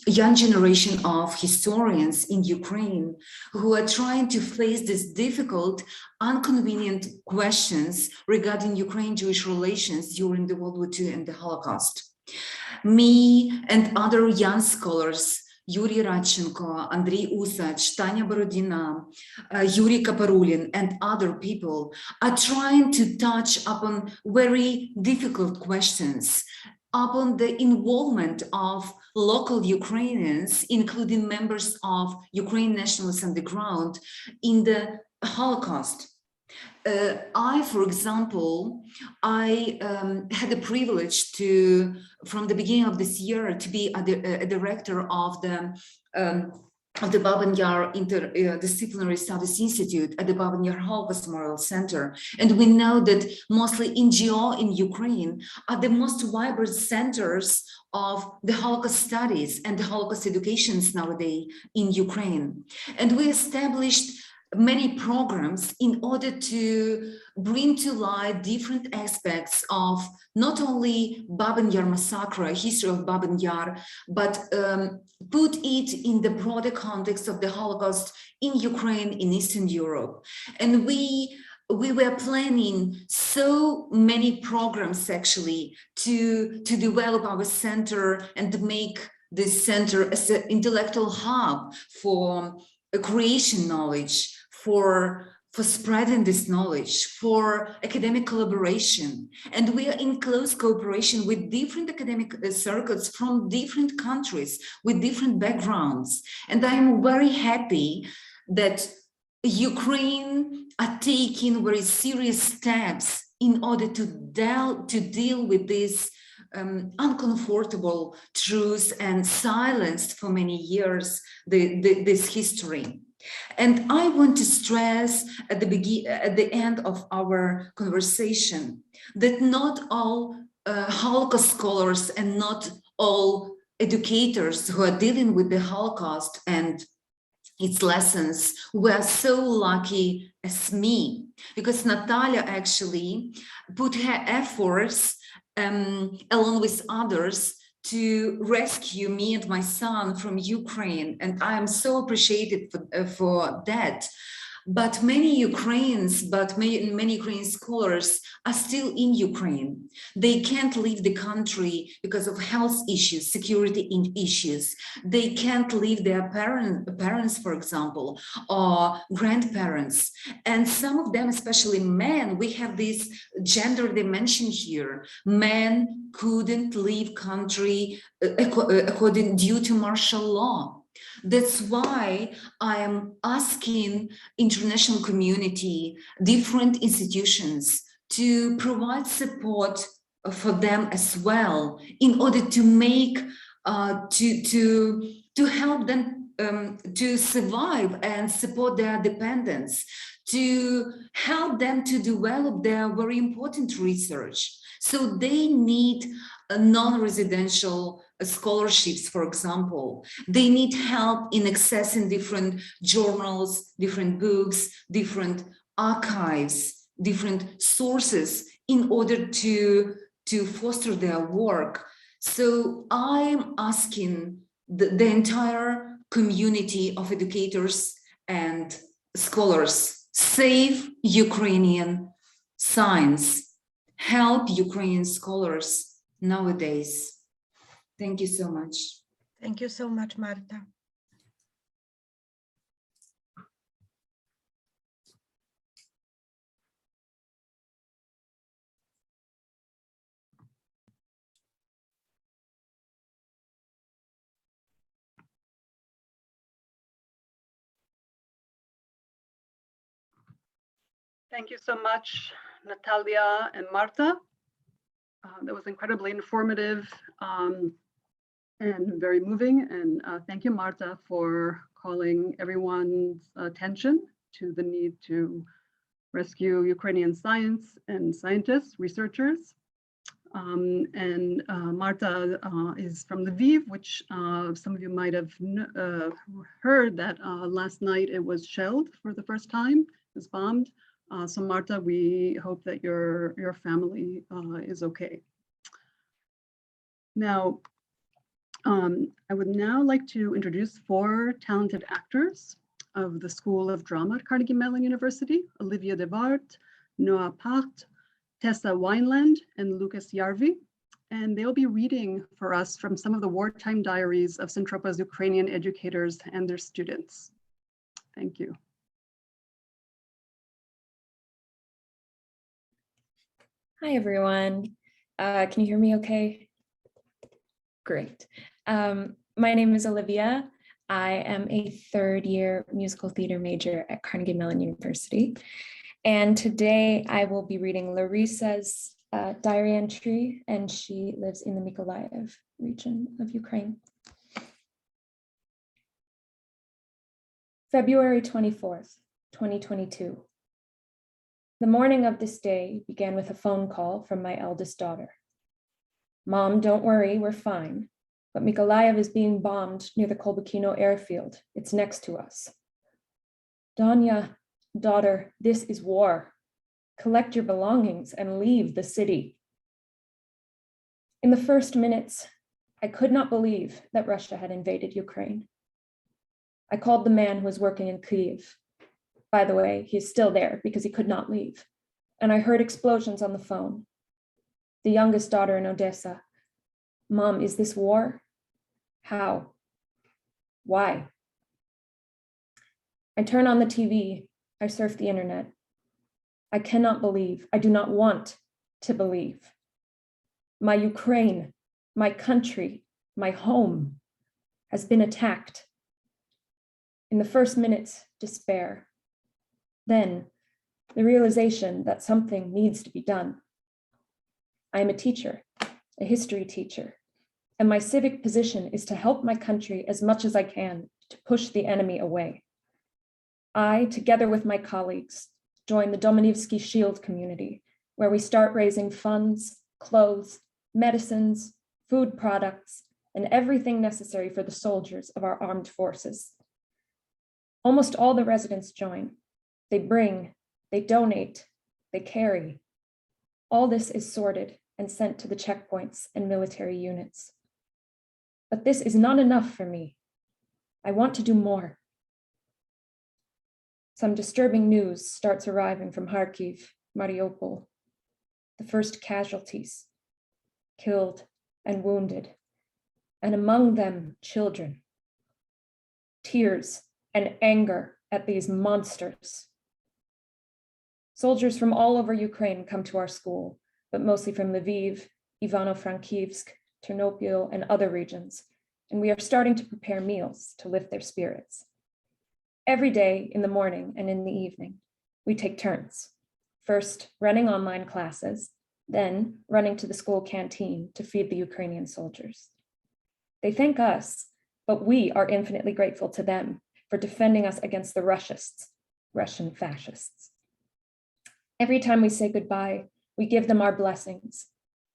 young generation of historians in Ukraine who are trying to face these difficult, inconvenient questions regarding Ukraine-Jewish relations during the World War II and the Holocaust. Me and other young scholars, Yuri Radchenko, Andrei Usach, Tanya Borodina, Yuri Kaparulin, and other people are trying to touch upon very difficult questions, upon the involvement of local Ukrainians, including members of Ukraine nationalists on the ground, in the Holocaust. For example, I had the privilege to, from the beginning of this year, to be a director of the Baban Yar Interdisciplinary Studies Institute at the Baban Yar Holocaust Memorial Center. And we know that mostly NGO in Ukraine are the most vibrant centers of the Holocaust studies and the Holocaust educations nowadays in Ukraine. And we established many programs in order to bring to light different aspects of not only Baban Yar massacre, history of Baban Yar, but put it in the broader context of the Holocaust in Ukraine, in Eastern Europe. And we were planning so many programs actually to develop our center and to make this center as an intellectual hub for creation knowledge, for spreading this knowledge, for academic collaboration. And we are in close cooperation with different academic circuits from different countries with different backgrounds. And I'm very happy that Ukraine are taking very serious steps in order to deal with this uncomfortable truth and silenced for many years this history. And I want to stress at the end of our conversation that not all Holocaust scholars and not all educators who are dealing with the Holocaust and its lessons were so lucky as me, because Natalia actually put her efforts along with others to rescue me and my son from Ukraine, and I am so appreciated for that. But many Ukrainians, many Ukrainian scholars are still in Ukraine. They can't leave the country because of health issues, security issues. They can't leave their parents, for example, or grandparents. And some of them, especially men, we have this gender dimension here. Men couldn't leave country due to martial law. That's why I am asking international community, different institutions to provide support for them as well, in order to make, to help them to survive and support their dependents, to help them to develop their very important research. So they need non-residential scholarships, for example. They need help in accessing different journals, different books, different archives, different sources in order to foster their work. So I'm asking the entire community of educators and scholars, save Ukrainian science, help Ukrainian scholars nowadays. Thank you so much. Thank you so much, Marta. Thank you so much, Natalia and Marta. That was incredibly informative and very moving. And thank you, Marta, for calling everyone's attention to the need to rescue Ukrainian science and scientists, researchers. Marta is from Lviv, which some of you might have heard that last night it was shelled for the first time, it was bombed. So Marta, we hope that your family is okay. Now, I would now like to introduce 4 talented actors of the School of Drama at Carnegie Mellon University: Olivia DeVart, Noah Part, Tessa Wineland, and Lucas Yarvi. And they'll be reading for us from some of the wartime diaries of Centropia's Ukrainian educators and their students. Thank you. Hi, everyone. Can you hear me okay? Great. My name is Olivia. I am a third-year musical theater major at Carnegie Mellon University. And today I will be reading Larissa's diary entry, and she lives in the Mykolaiv region of Ukraine. February 24th, 2022. The morning of this day began with a phone call from my eldest daughter. Mom, don't worry, we're fine. But Mykolaiv is being bombed near the Kolbakino airfield. It's next to us. Danya, daughter, this is war. Collect your belongings and leave the city. In the first minutes, I could not believe that Russia had invaded Ukraine. I called the man who was working in Kyiv. By the way, he is still there because he could not leave. And I heard explosions on the phone. The youngest daughter in Odessa. Mom, is this war? How? Why? I turn on the TV. I surf the internet. I cannot believe. I do not want to believe. My Ukraine, my country, my home has been attacked. In the first minutes, despair. Then, the realization that something needs to be done. I am a teacher, a history teacher, and my civic position is to help my country as much as I can to push the enemy away. I, together with my colleagues, joined the Domanivsky Shield community, where we start raising funds, clothes, medicines, food products, and everything necessary for the soldiers of our armed forces. Almost all the residents join. They bring, they donate, they carry. All this is sorted and sent to the checkpoints and military units. But this is not enough for me. I want to do more. Some disturbing news starts arriving from Kharkiv, Mariupol. The first casualties, killed and wounded, and among them children. Tears and anger at these monsters. Soldiers from all over Ukraine come to our school, but mostly from Lviv, Ivano-Frankivsk, Ternopil, and other regions, and we are starting to prepare meals to lift their spirits. Every day in the morning and in the evening, we take turns, first running online classes, then running to the school canteen to feed the Ukrainian soldiers. They thank us, but we are infinitely grateful to them for defending us against the Russian fascists. Every time we say goodbye, we give them our blessings.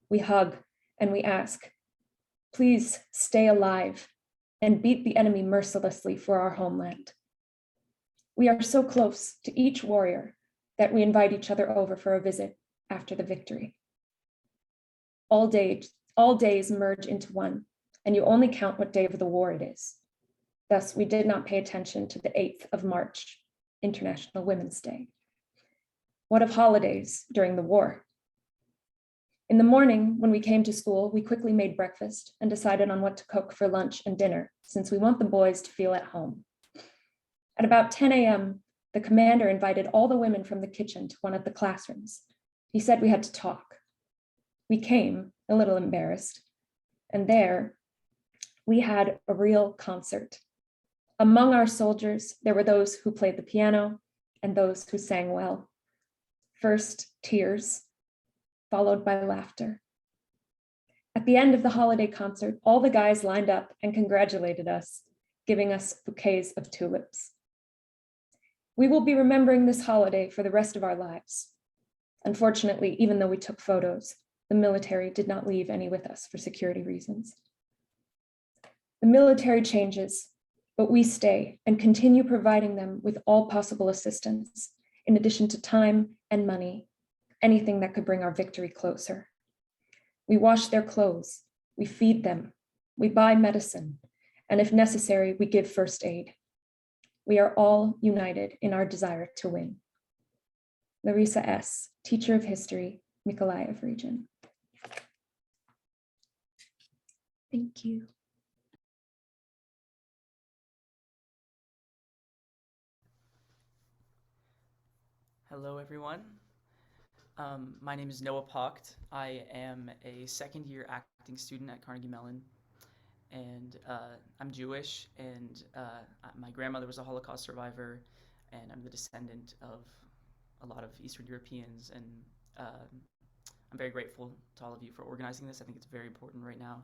We hug and we ask, please stay alive and beat the enemy mercilessly for our homeland. We are so close to each warrior that we invite each other over for a visit after the victory. All days merge into one, and you only count what day of the war it is. Thus, we did not pay attention to the 8th of March, International Women's Day. What of holidays during the war? In the morning, when we came to school, we quickly made breakfast and decided on what to cook for lunch and dinner, since we want the boys to feel at home. At about 10 a.m., the commander invited all the women from the kitchen to one of the classrooms. He said we had to talk. We came, a little embarrassed, and there we had a real concert. Among our soldiers, there were those who played the piano and those who sang well. First, tears, followed by laughter. At the end of the holiday concert, all the guys lined up and congratulated us, giving us bouquets of tulips. We will be remembering this holiday for the rest of our lives. Unfortunately, even though we took photos, the military did not leave any with us for security reasons. The military changes, but we stay and continue providing them with all possible assistance, in addition to time and money, anything that could bring our victory closer. We wash their clothes, we feed them, we buy medicine, and if necessary, we give first aid. We are all united in our desire to win. Larissa S., teacher of history, Mykolaiv region. Thank you. Hello, everyone. My name is Noah Pocht. I am a second-year acting student at Carnegie Mellon, and I'm Jewish, and my grandmother was a Holocaust survivor, and I'm the descendant of a lot of Eastern Europeans, and I'm very grateful to all of you for organizing this. I think it's very important right now.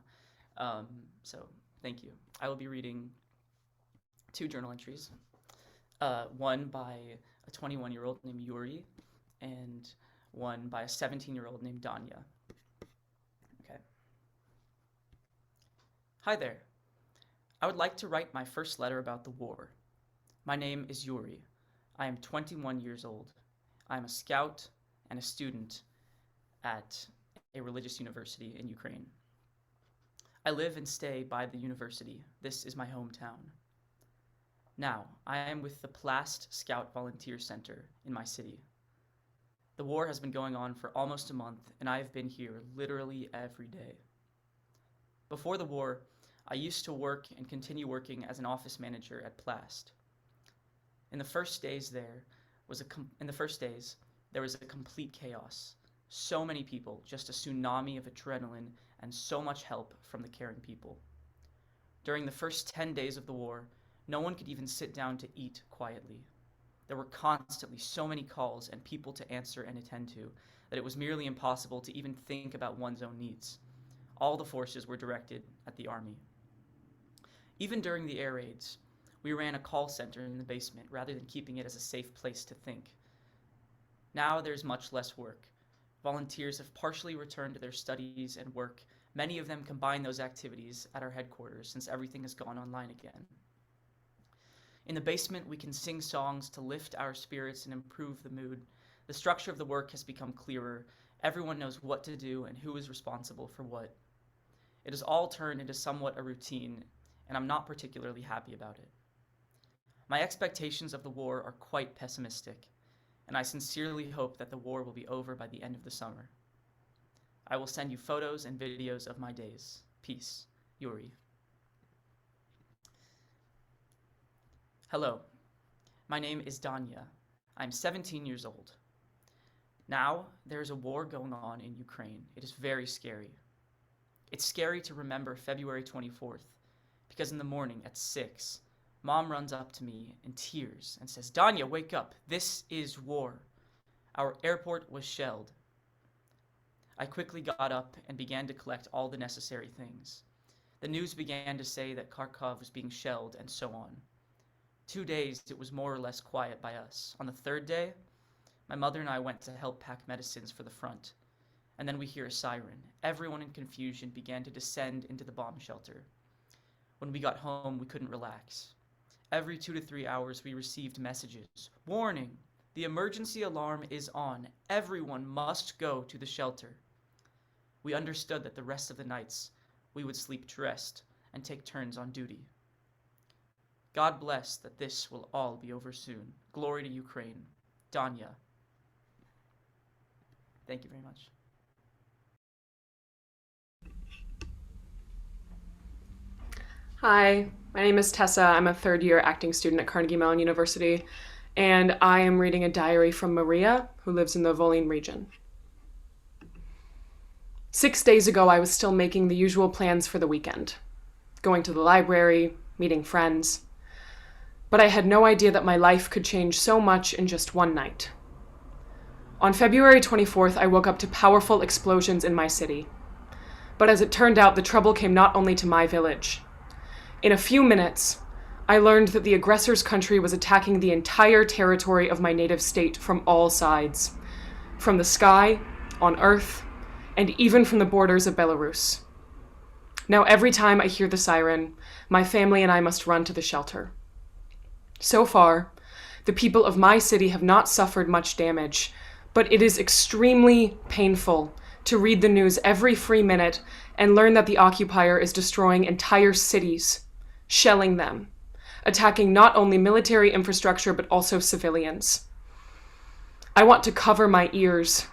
So thank you. I will be reading 2 journal entries, one by a 21-year-old named Yuri, and one by a 17-year-old named Danya. Okay. Hi there. I would like to write my first letter about the war. My name is Yuri. I am 21 years old. I am a scout and a student at a religious university in Ukraine. I live and stay by the university. This is my hometown. Now, I am with the Plast Scout Volunteer Center in my city. The war has been going on for almost a month, and I have been here literally every day. Before the war, I used to work and continue working as an office manager at Plast. In the first days, there was a complete chaos. So many people, just a tsunami of adrenaline, and so much help from the caring people. During the first 10 days of the war, no one could even sit down to eat quietly. There were constantly so many calls and people to answer and attend to that it was merely impossible to even think about one's own needs. All the forces were directed at the army. Even during the air raids, we ran a call center in the basement rather than keeping it as a safe place to think. Now there's much less work. Volunteers have partially returned to their studies and work. Many of them combine those activities at our headquarters since everything has gone online again. In the basement, we can sing songs to lift our spirits and improve the mood. The structure of the work has become clearer. Everyone knows what to do and who is responsible for what. It has all turned into somewhat a routine, and I'm not particularly happy about it. My expectations of the war are quite pessimistic, and I sincerely hope that the war will be over by the end of the summer. I will send you photos and videos of my days. Peace. Yuri. Hello, my name is Danya. I'm 17 years old. Now, there is a war going on in Ukraine. It is very scary. It's scary to remember February 24th, because in the morning at 6, Mom runs up to me in tears and says, "Danya, wake up. This is war. Our airport was shelled." I quickly got up and began to collect all the necessary things. The news began to say that Kharkov was being shelled and so on. 2 days, it was more or less quiet by us. On the 3rd day, my mother and I went to help pack medicines for the front. And then we hear a siren. Everyone in confusion began to descend into the bomb shelter. When we got home, we couldn't relax. Every 2 to 3 hours, we received messages. "Warning, the emergency alarm is on. Everyone must go to the shelter." We understood that the rest of the nights, we would sleep dressed and take turns on duty. God bless that this will all be over soon. Glory to Ukraine. Danya. Thank you very much. Hi, my name is Tessa. I'm a 3rd-year acting student at Carnegie Mellon University, and I am reading a diary from Maria, who lives in the Volyn region. 6 days ago, I was still making the usual plans for the weekend, going to the library, meeting friends. But I had no idea that my life could change so much in just one night. On February 24th, I woke up to powerful explosions in my city. But as it turned out, the trouble came not only to my village. In a few minutes, I learned that the aggressor's country was attacking the entire territory of my native state from all sides, from the sky, on earth, and even from the borders of Belarus. Now, every time I hear the siren, my family and I must run to the shelter. So far, the people of my city have not suffered much damage, but it is extremely painful to read the news every free minute and learn that the occupier is destroying entire cities, shelling them, attacking not only military infrastructure but also civilians. I want to cover my ears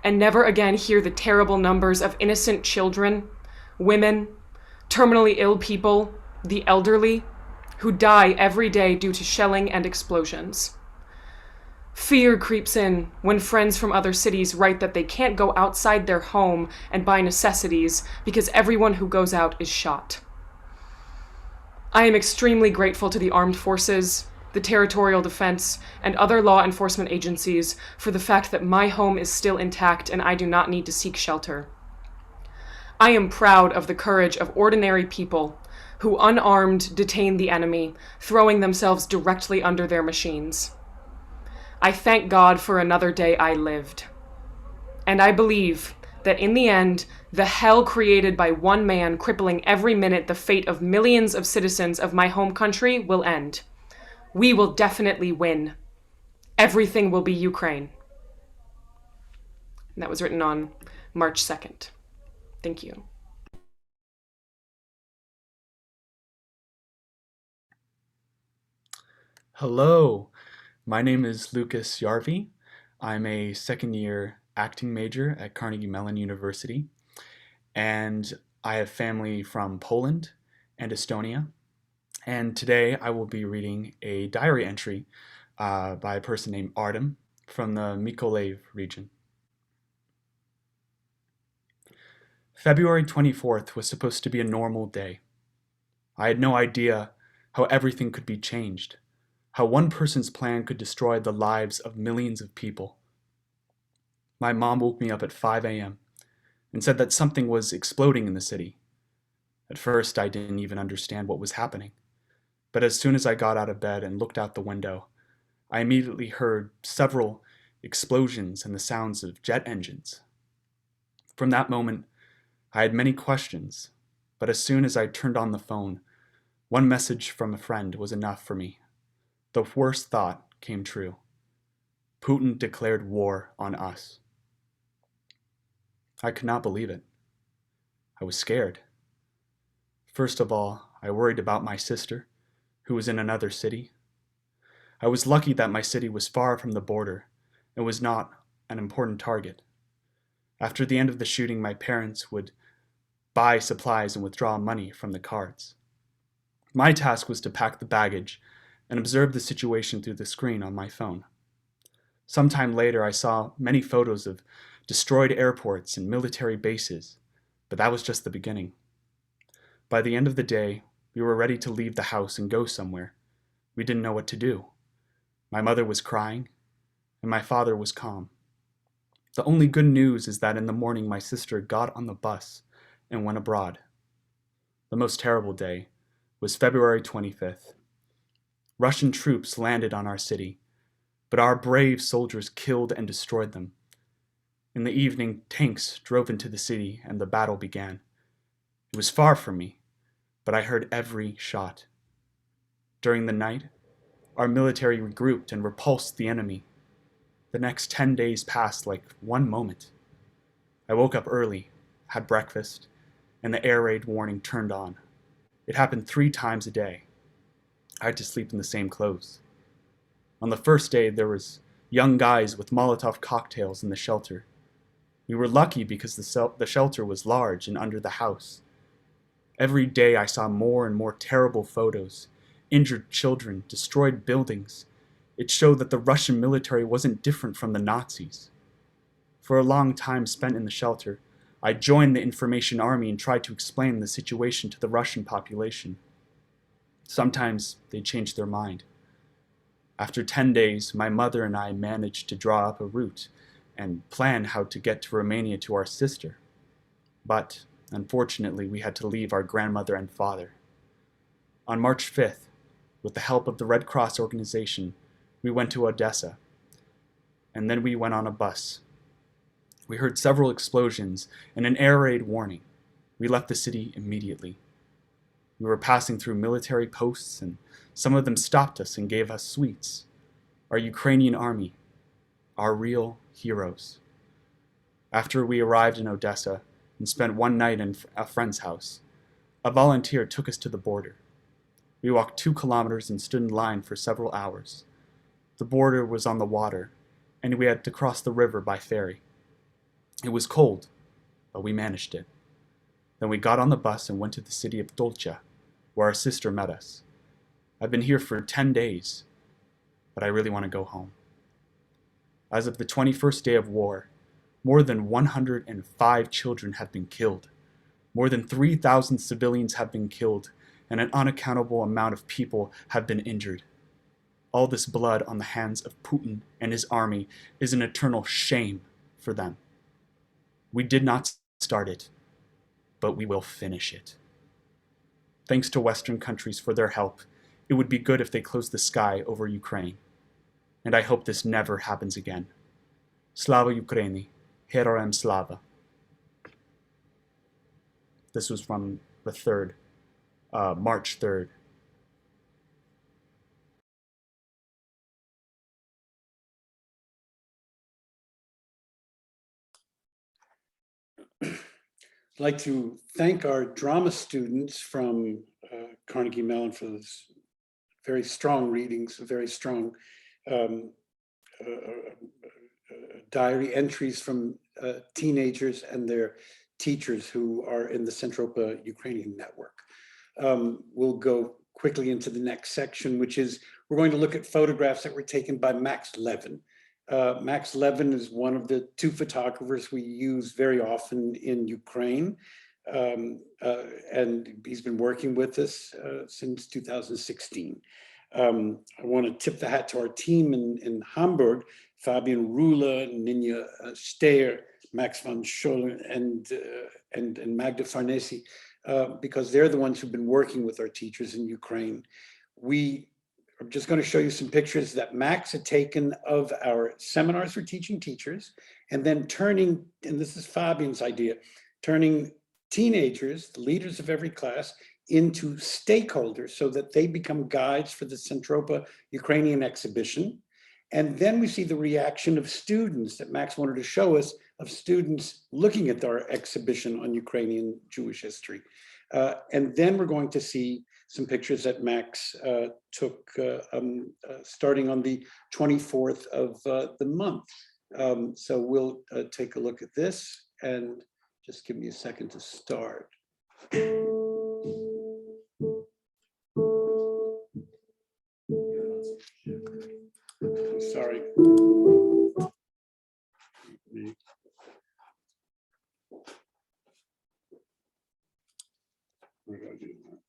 and never again hear the terrible numbers of innocent children, women, terminally ill people, the elderly, who die every day due to shelling and explosions. Fear creeps in when friends from other cities write that they can't go outside their home and buy necessities because everyone who goes out is shot. I am extremely grateful to the armed forces, the territorial defense, and other law enforcement agencies for the fact that my home is still intact and I do not need to seek shelter. I am proud of the courage of ordinary people who, unarmed, detain the enemy, throwing themselves directly under their machines. I thank God for another day I lived. And I believe that in the end, the hell created by one man crippling every minute the fate of millions of citizens of my home country will end. We will definitely win. Everything will be Ukraine. And that was written on March 2nd. Thank you. Hello, my name is Lucas Yarvi. I'm a second-year acting major at Carnegie Mellon University, and I have family from Poland and Estonia. And today I will be reading a diary entry by a person named Artem from the Mykolaiv region. February 24th was supposed to be a normal day. I had no idea how everything could be changed, how one person's plan could destroy the lives of millions of people. My mom woke me up at 5 a.m. and said that something was exploding in the city. At first, I didn't even understand what was happening. But as soon as I got out of bed and looked out the window, I immediately heard several explosions and the sounds of jet engines. From that moment, I had many questions, but as soon as I turned on the phone, one message from a friend was enough for me. The worst thought came true. Putin declared war on us. I could not believe it. I was scared. First of all, I worried about my sister, who was in another city. I was lucky that my city was far from the border and was not an important target. After the end of the shooting, my parents would buy supplies and withdraw money from the cards. My task was to pack the baggage and observe the situation through the screen on my phone. Sometime later, I saw many photos of destroyed airports and military bases, but that was just the beginning. By the end of the day, we were ready to leave the house and go somewhere. We didn't know what to do. My mother was crying, and my father was calm. The only good news is that in the morning my sister got on the bus and went abroad. The most terrible day was February 25th. Russian troops landed on our city, but our brave soldiers killed and destroyed them. In the evening, tanks drove into the city and the battle began. It was far from me, but I heard every shot. During the night, our military regrouped and repulsed the enemy. The next 10 days passed like one moment. I woke up early, had breakfast, and the air raid warning turned on. It happened 3 times a day. I had to sleep in the same clothes. On the first day, there was young guys with Molotov cocktails in the shelter. We were lucky because the shelter was large and under the house. Every day I saw more and more terrible photos, injured children, destroyed buildings. It showed that the Russian military wasn't different from the Nazis. For a long time spent in the shelter, I joined the information army and tried to explain the situation to the Russian population. Sometimes they changed their mind. After 10 days, my mother and I managed to draw up a route and plan how to get to Romania to our sister. But, unfortunately, we had to leave our grandmother and father. On March 5th, with the help of the Red Cross organization, we went to Odessa, and then we went on a bus. We heard several explosions and an air raid warning. We left the city immediately. We were passing through military posts, and some of them stopped us and gave us sweets. Our Ukrainian army, our real heroes. After we arrived in Odessa and spent one night in a friend's house, a volunteer took us to the border. We walked 2 kilometers and stood in line for several hours. The border was on the water, and we had to cross the river by ferry. It was cold, but we managed it. Then we got on the bus and went to the city of Dolcha, where our sister met us. I've been here for 10 days, but I really want to go home. As of the 21st day of war, more than 105 children have been killed. More than 3,000 civilians have been killed, and an unaccountable amount of people have been injured. All this blood on the hands of Putin and his army is an eternal shame for them. We did not start it, but we will finish it. Thanks to Western countries for their help. It would be good if they closed the sky over Ukraine. And I hope this never happens again. Slava Ukraini, Heroям Slava. This was from the 3rd, March 3rd. I'd like to thank our drama students from Carnegie Mellon for this very strong readings, very strong diary entries from teenagers and their teachers who are in the Centropia Ukrainian network. We'll go quickly into the next section, which is we're going to look at photographs that were taken by Max Levin. Max Levin is one of the 2 photographers we use very often in Ukraine. And he's been working with us since 2016. I want to tip the hat to our team in Hamburg, Fabian Rula, Ninja Steyer, Max von Scholler, and Magda Farnesi, because they're the ones who've been working with our teachers in Ukraine. I'm just going to show you some pictures that Max had taken of our seminars for teaching teachers, and then turning, and this is Fabian's idea, turning teenagers, the leaders of every class, into stakeholders so that they become guides for the Centropia Ukrainian exhibition. And then we see the reaction of students that Max wanted to show us, of students looking at our exhibition on Ukrainian Jewish history. And then we're going to see some pictures that Max took starting on the 24th of the month. So we'll take a look at this, and just give me a second to start. I'm sorry. We're going to do that.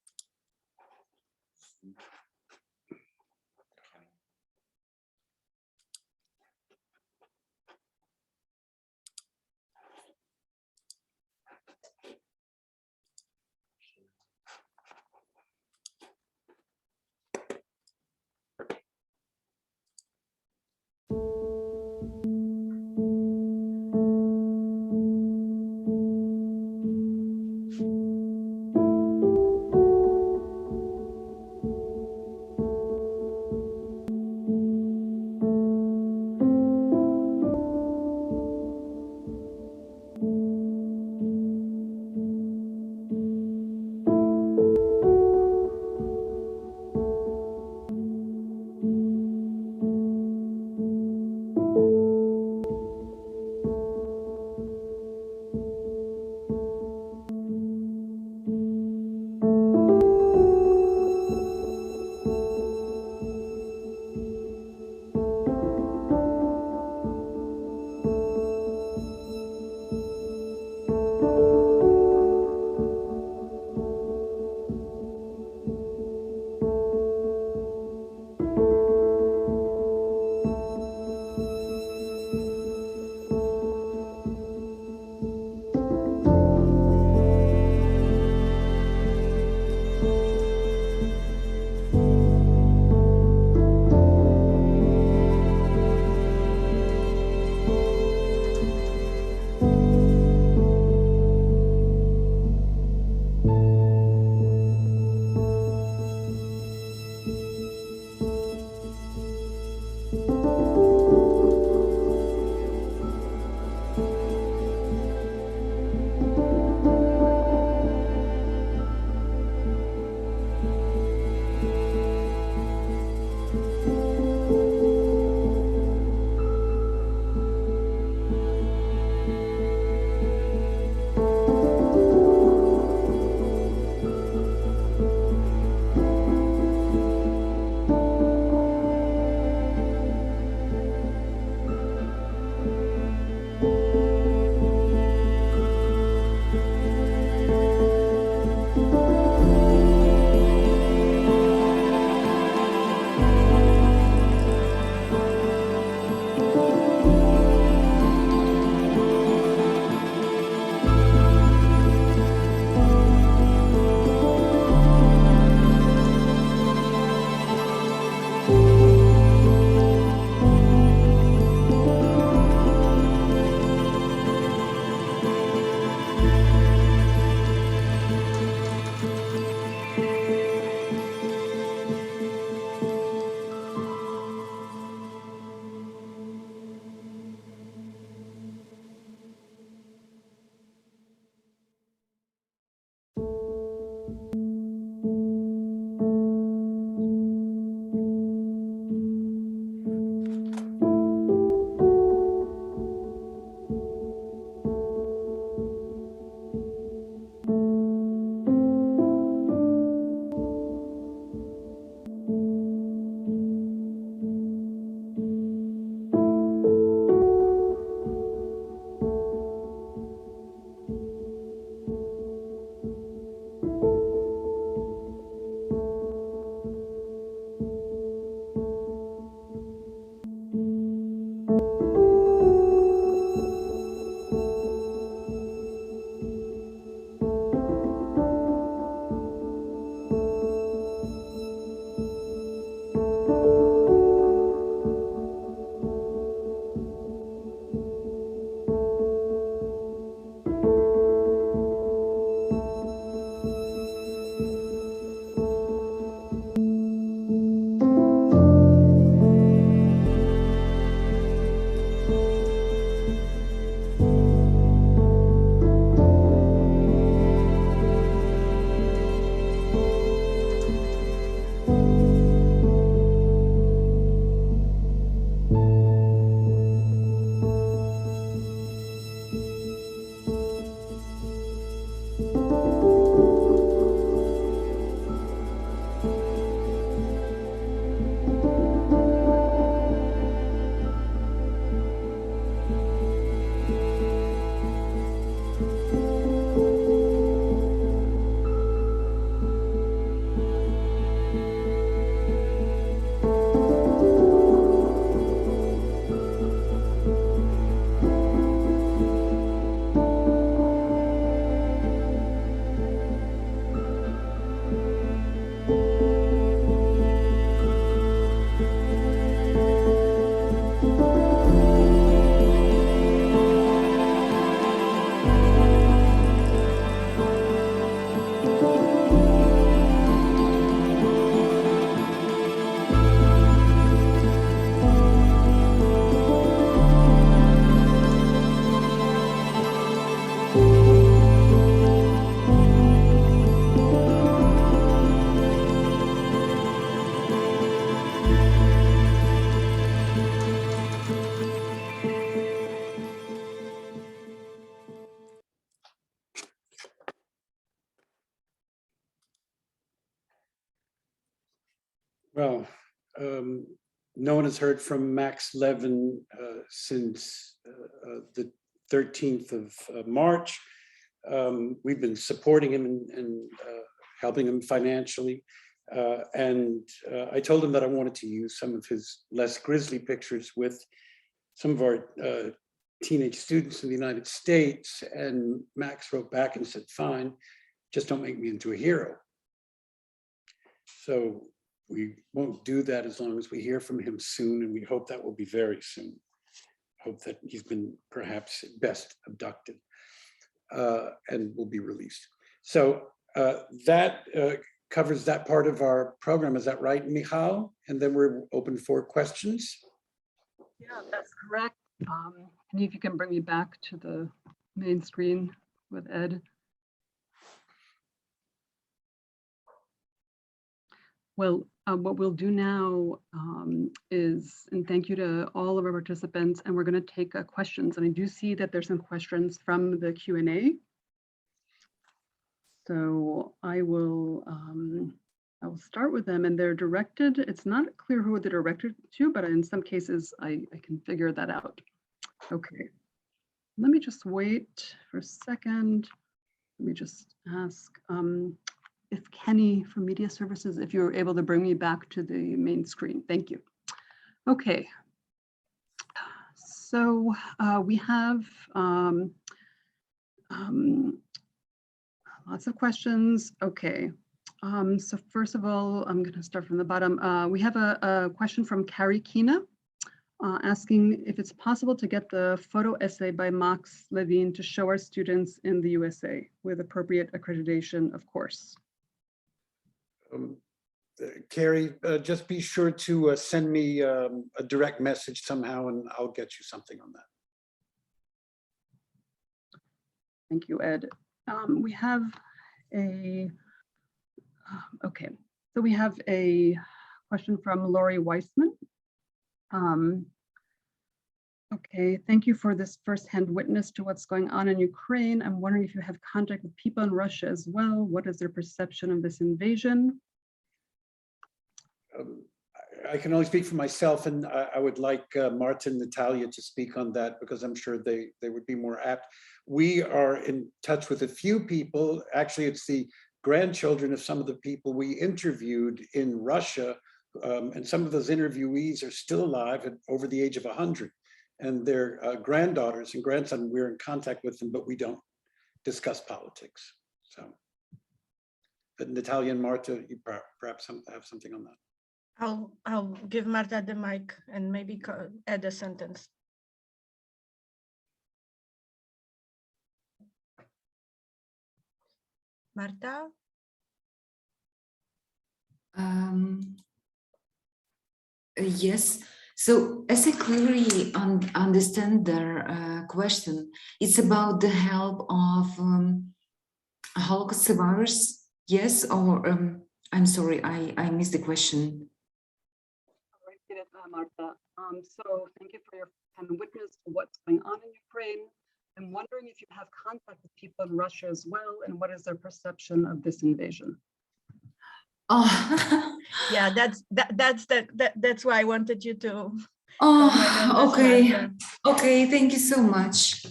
Well, no one has heard from Max Levin since the 13th of March. We've been supporting him and helping him financially. And I told him that I wanted to use some of his less grisly pictures with some of our teenage students in the United States. And Max wrote back and said, fine, just don't make me into a hero. So we won't do that as long as we hear from him soon, and we hope that will be very soon. Hope that he's been perhaps at best abducted and will be released. So that covers that part of our program. Is that right, Michal? And then we're open for questions. Yeah, that's correct. And if you can bring me back to the main screen with Ed. Well, what we'll do now is, and thank you to all of our participants, and we're going to take questions. And I do see that there's some questions from the Q&A. So I will start with them, and they're directed. It's not clear who they're directed to, but in some cases I can figure that out. Okay, let me just wait for a second. Let me just ask if Kenny from Media Services, if you're able to bring me back to the main screen. Thank you. Okay, so we have lots of questions. Okay, so first of all, I'm going to start from the bottom. We have a question from Carrie Kina asking if it's possible to get the photo essay by Max Levin to show our students in the USA with appropriate accreditation, of course. Carrie, just be sure to send me a direct message somehow, and I'll get you something on that. Thank you, Ed. We have a, okay, so we have a question from Lori Weissman. Okay, thank you for this firsthand witness to what's going on in Ukraine. I'm wondering if you have contact with people in Russia as well. What is their perception of this invasion? I can only speak for myself, and I would like Marta and Natalia to speak on that, because I'm sure they would be more apt. We are in touch with a few people. Actually, it's the grandchildren of some of the people we interviewed in Russia, and some of those interviewees are still alive and over the age of 100. And their granddaughters and grandson, we're in contact with them, but we don't discuss politics. So, but Natalia and Marta, you perhaps have something on that. I'll give Marta the mic and maybe add a sentence. Marta? Yes. So as I clearly understand their question, it's about the help of Holocaust survivors. Yes, or I'm sorry, I missed the question. I'll repeat it, Marta. So thank you for your kind of witness to what's going on in Ukraine. I'm wondering if you have contact with people in Russia as well, and what is their perception of this invasion? Oh, yeah, that's why I wanted you to. Oh, okay, okay. Thank you so much.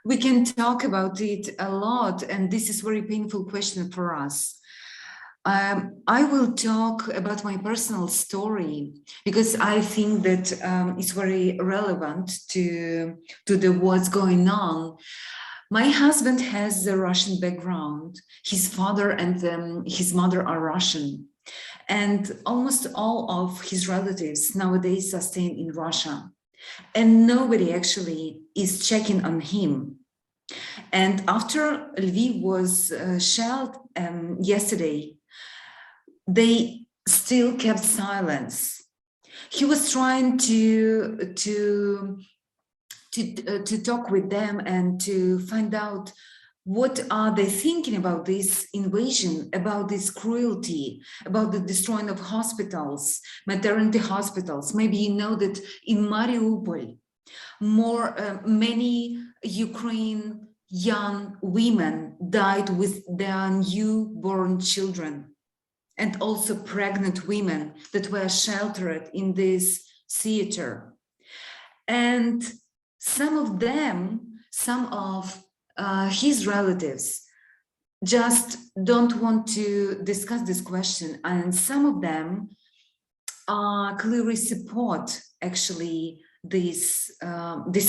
We can talk about it a lot, and this is a very painful question for us. I will talk about my personal story because I think that it's very relevant to the what's going on. My husband has a Russian background. His father and his mother are Russian. And almost all of his relatives nowadays are staying in Russia. And nobody actually is checking on him. And after Lviv was shelled yesterday, they still kept silence. He was trying to talk with them and to find out what are they thinking about this invasion, about this cruelty, about the destroying of hospitals, maternity hospitals. Maybe you know that in Mariupol, many Ukraine young women died with their newborn children. and also pregnant women that were sheltered in this theater. And some of them, some of his relatives just don't want to discuss this question. And some of them clearly support actually this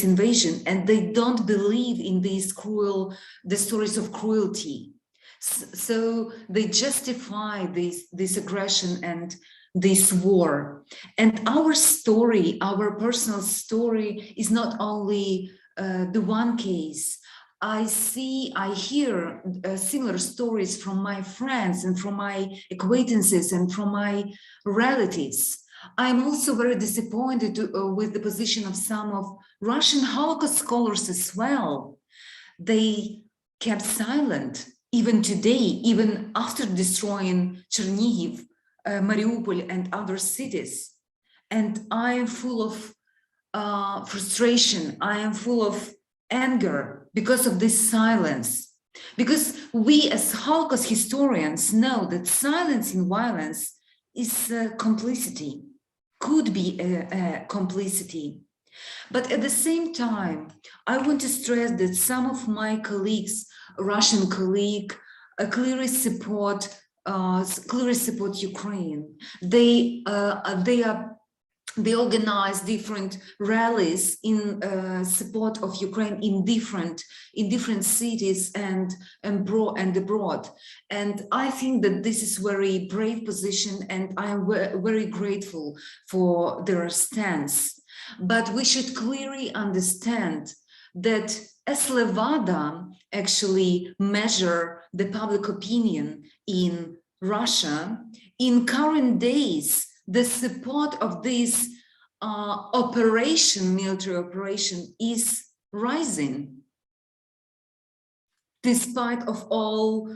invasion, and they don't believe in the stories of cruelty. So they justify this aggression and this war. And our story, our personal story, is not only the one case. I hear similar stories from my friends and from my acquaintances and from my relatives. I'm also very disappointed with the position of some of Russian Holocaust scholars as well. They kept silent even today, even after destroying Chernihiv, Mariupol and other cities. And I am full of frustration. I am full of anger because of this silence. Because we as Holocaust historians know that silence in violence is complicity, could be a complicity. But at the same time, I want to stress that some of my colleagues, Russian colleagues, clearly support Ukraine. They organize different rallies in support of Ukraine in different cities and abroad. And I think that this is very brave position, and I am very grateful for their stance. But we should clearly understand that as Levada actually measure the public opinion in Russia, in current days, the support of this military operation, is rising, despite of all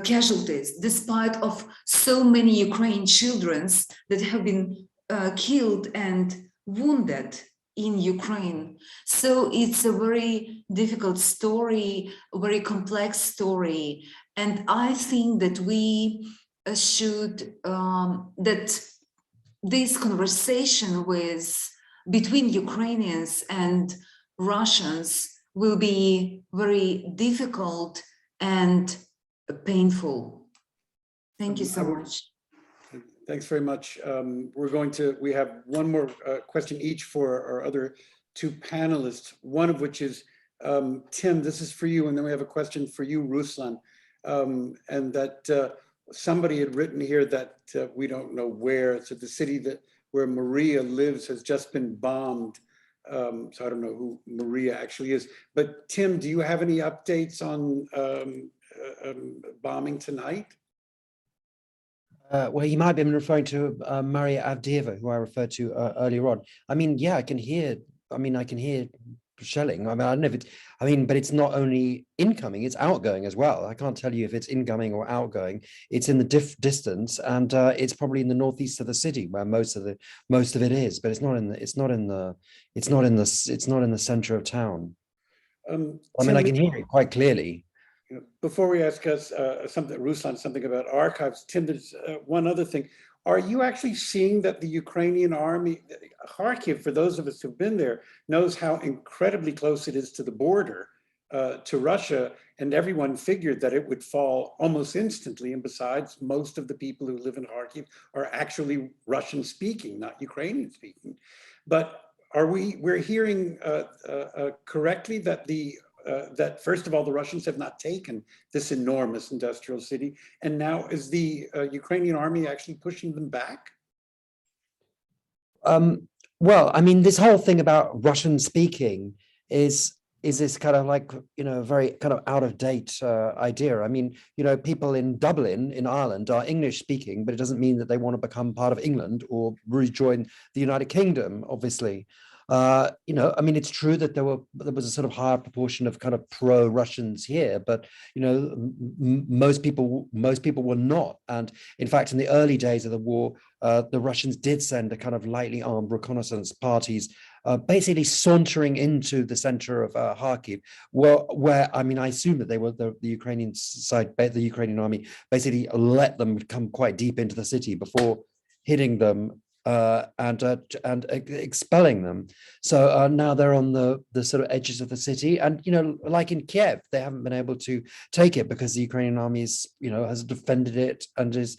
casualties, despite of so many Ukrainian children that have been killed and wounded in Ukraine. So it's a very difficult story, a very complex story. And I think that we should, that this conversation between Ukrainians and Russians will be very difficult and painful. Thank you so much. Thanks very much. We have one more question each for our other two panelists, one of which is, Tim, this is for you, and then we have a question for you, Ruslan, and that somebody had written here that we don't know where, so the city where Maria lives has just been bombed. So I don't know who Maria actually is, but Tim, do you have any updates on bombing tonight? Well, he might have been referring to Maria Avdieva, who I referred to earlier on. I mean, yeah, I can hear shelling. I mean, I don't know if it's, but it's not only incoming, it's outgoing as well. I can't tell you if it's incoming or outgoing. It's in the distance, and it's probably in the northeast of the city where most of it is, but it's not in the center of town. I can hear it quite clearly. Before we ask us Ruslan, something about archives, Tim, there's one other thing. Are you actually seeing that the Ukrainian army, Kharkiv, for those of us who've been there, knows how incredibly close it is to the border to Russia, and everyone figured that it would fall almost instantly. And besides, most of the people who live in Kharkiv are actually Russian speaking, not Ukrainian speaking. But we're hearing correctly that that first of all, the Russians have not taken this enormous industrial city, and now is the Ukrainian army actually pushing them back? Well, I mean, this whole thing about Russian speaking is this kind of like, very kind of out of date idea. I mean, people in Dublin, in Ireland, are English speaking, but it doesn't mean that they want to become part of England or rejoin the United Kingdom, obviously. You know, I mean, it's true that there was a sort of higher proportion of kind of pro-Russians here, but you know, most people were not. And in fact, in the early days of the war, the Russians did send a kind of lightly armed reconnaissance parties, basically sauntering into the center of Kharkiv, where I mean, I assume that they were the Ukrainian side, the Ukrainian army basically let them come quite deep into the city before hitting them and expelling them. So now they're on the sort of edges of the city, and you know, like in Kyiv, they haven't been able to take it because the Ukrainian army is, you know, has defended it and is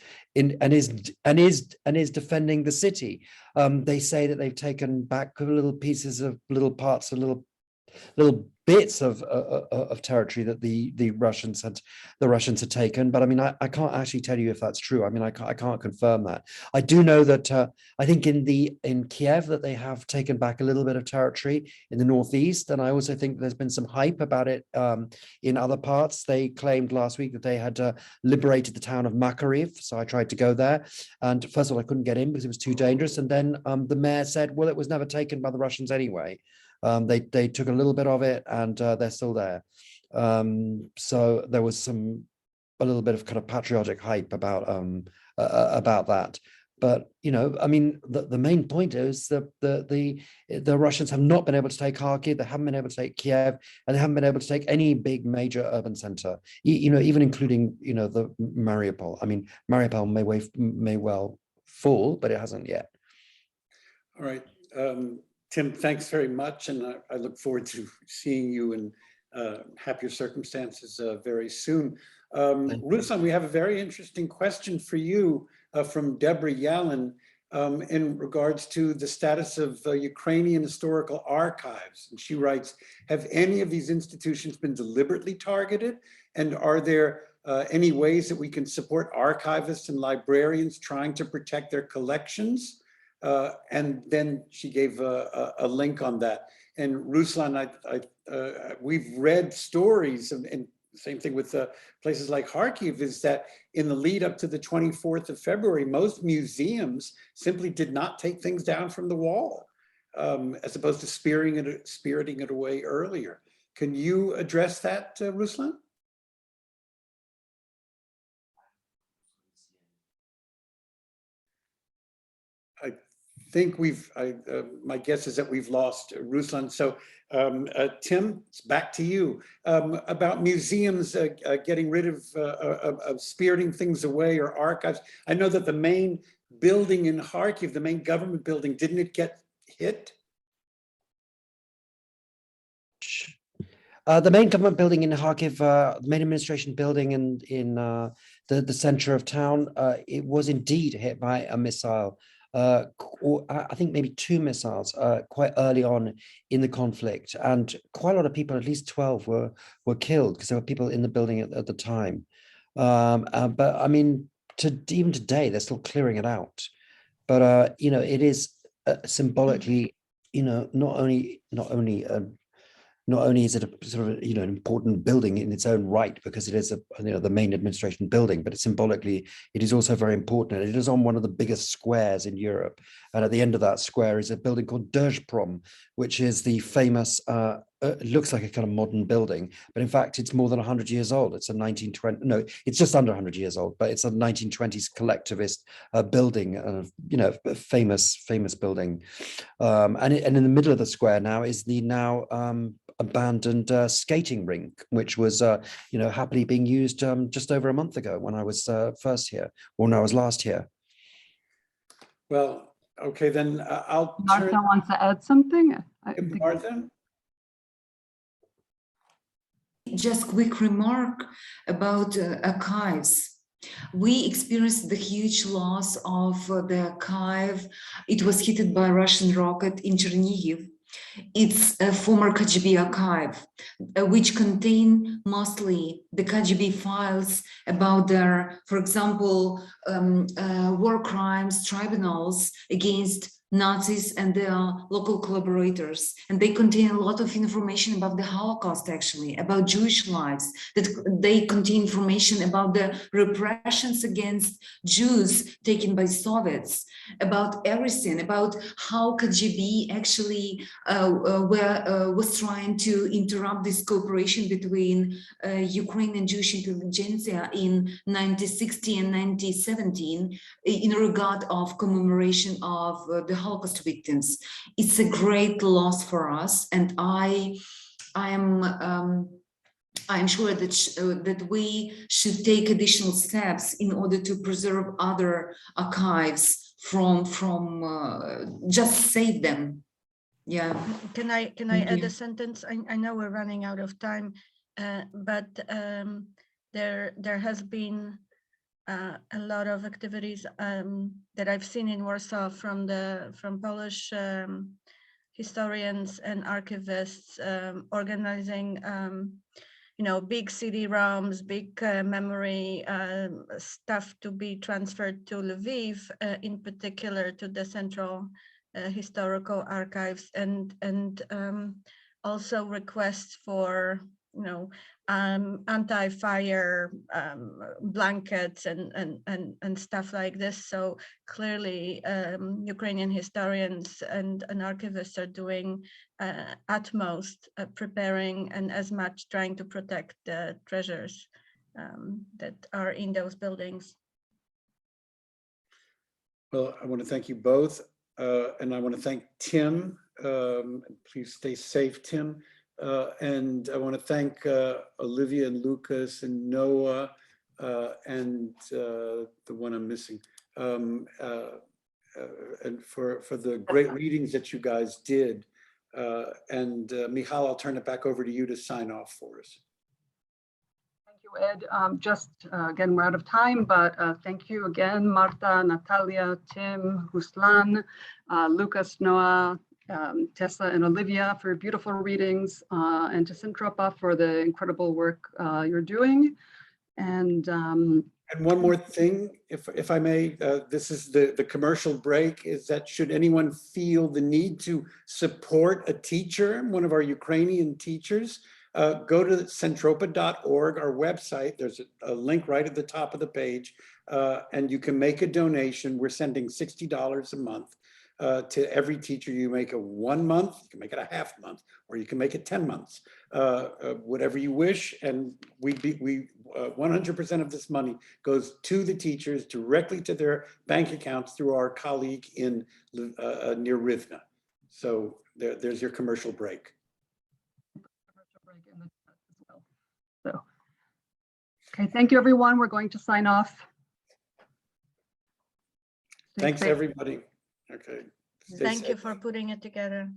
defending the city. They say that they've taken back little pieces of little parts of little bits of territory that the Russians had taken, but I mean, I can't actually tell you if that's true. I mean, I can't confirm that. I do know that I think in Kyiv that they have taken back a little bit of territory in the northeast, and I also think there's been some hype about it in other parts. They claimed last week that they had liberated the town of Makariv, so I tried to go there, and first of all I couldn't get in because it was too dangerous, and then the mayor said, well, it was never taken by the Russians anyway. They took a little bit of it, and they're still there. So there was a little bit of kind of patriotic hype about that. But you know, I mean, the main point is that the Russians have not been able to take Kharkiv, they haven't been able to take Kiev, and they haven't been able to take any big major urban center. You know, even including, you know, the Mariupol. I mean, Mariupol may well fall, but it hasn't yet. All right. Tim, thanks very much, and I look forward to seeing you in happier circumstances very soon. Ruslan, we have a very interesting question for you from Deborah Yellen in regards to the status of Ukrainian historical archives. And she writes, have any of these institutions been deliberately targeted? And are there any ways that we can support archivists and librarians trying to protect their collections? And then she gave a link on that. And Ruslan, we've read stories, and same thing with places like Kharkiv, is that in the lead up to the 24th of February, most museums simply did not take things down from the wall, as opposed to spiriting it away earlier. Can you address that, Ruslan? I think my guess is that we've lost Ruslan. So Tim, it's back to you. About museums getting rid of spiriting things away, or archives. I know that the main building in Kharkiv, the main government building, didn't it get hit? The main government building in Kharkiv, the main administration building in the center of town, it was indeed hit by a missile. Or I think maybe 2 missiles quite early on in the conflict, and quite a lot of people, at least 12, were killed because there were people in the building at the time. But I mean, even today, they're still clearing it out. But you know, it is symbolically, you know, not only is it a sort of, you know, an important building in its own right because it is the main administration building, but symbolically it is also very important. And it is on one of the biggest squares in Europe. And at the end of that square is a building called Dozhprom, which is the famous, it looks like a kind of modern building, but in fact it's more than 100 years old. It's a 1920, no, it's just under 100 years old, but it's a 1920s collectivist building, you know, a famous building. And in the middle of the square now is the now abandoned skating rink, which was, you know, happily being used just over a month ago when I was last here. Well, okay, then I'll Marta wants to add something. Marta? Just quick remark about archives. We experienced the huge loss of the archive. It was hit by a Russian rocket in Chernihiv. It's a former KGB archive, which contain mostly the KGB files about their, for example, war crimes, tribunals against Nazis and their local collaborators. And they contain a lot of information about the Holocaust, actually, about Jewish lives. That they contain information about the repressions against Jews taken by Soviets, about everything, about how KGB actually was trying to interrupt this cooperation between Ukraine and Jewish intelligentsia in 1960 and 1917 in regard of commemoration of the Holocaust victims. It's a great loss for us, and I am sure that we should take additional steps in order to preserve other archives from just save them. Yeah. Can I add a sentence? I know we're running out of time, but there has been a lot of activities that I've seen in Warsaw from Polish historians and archivists organizing big CD-ROMs, big memory stuff to be transferred to Lviv, in particular to the Central Historical Archives, and also requests for anti-fire blankets and stuff like this. So clearly Ukrainian historians and archivists are doing utmost preparing and as much trying to protect the treasures that are in those buildings. Well, I want to thank you both, and I want to thank Tim. Please stay safe, Tim. And I want to thank Olivia and Lucas and Noah and the one I'm missing, and for the great readings that you guys did. And Michal, I'll turn it back over to you to sign off for us. Thank you, Ed. Again, we're out of time, but thank you again, Marta, Natalia, Tim, Ruslan, Lucas, Noah, Tessa and Olivia for your beautiful readings, and to Centropia for the incredible work you're doing. And one more thing, if I may, this is the commercial break, is that should anyone feel the need to support a teacher, one of our Ukrainian teachers, go to centropia.org, our website. There's a link right at the top of the page, and you can make a donation. We're sending $60 a month. To every teacher. You make a 1 month, you can make it a half month, or you can make it 10 months, whatever you wish. And we 100% of this money goes to the teachers directly to their bank accounts through our colleague in near Rivne. So there's your commercial break. So, okay, thank you, everyone. We're going to sign off. Thanks, everybody. Okay. Thank you for putting it together.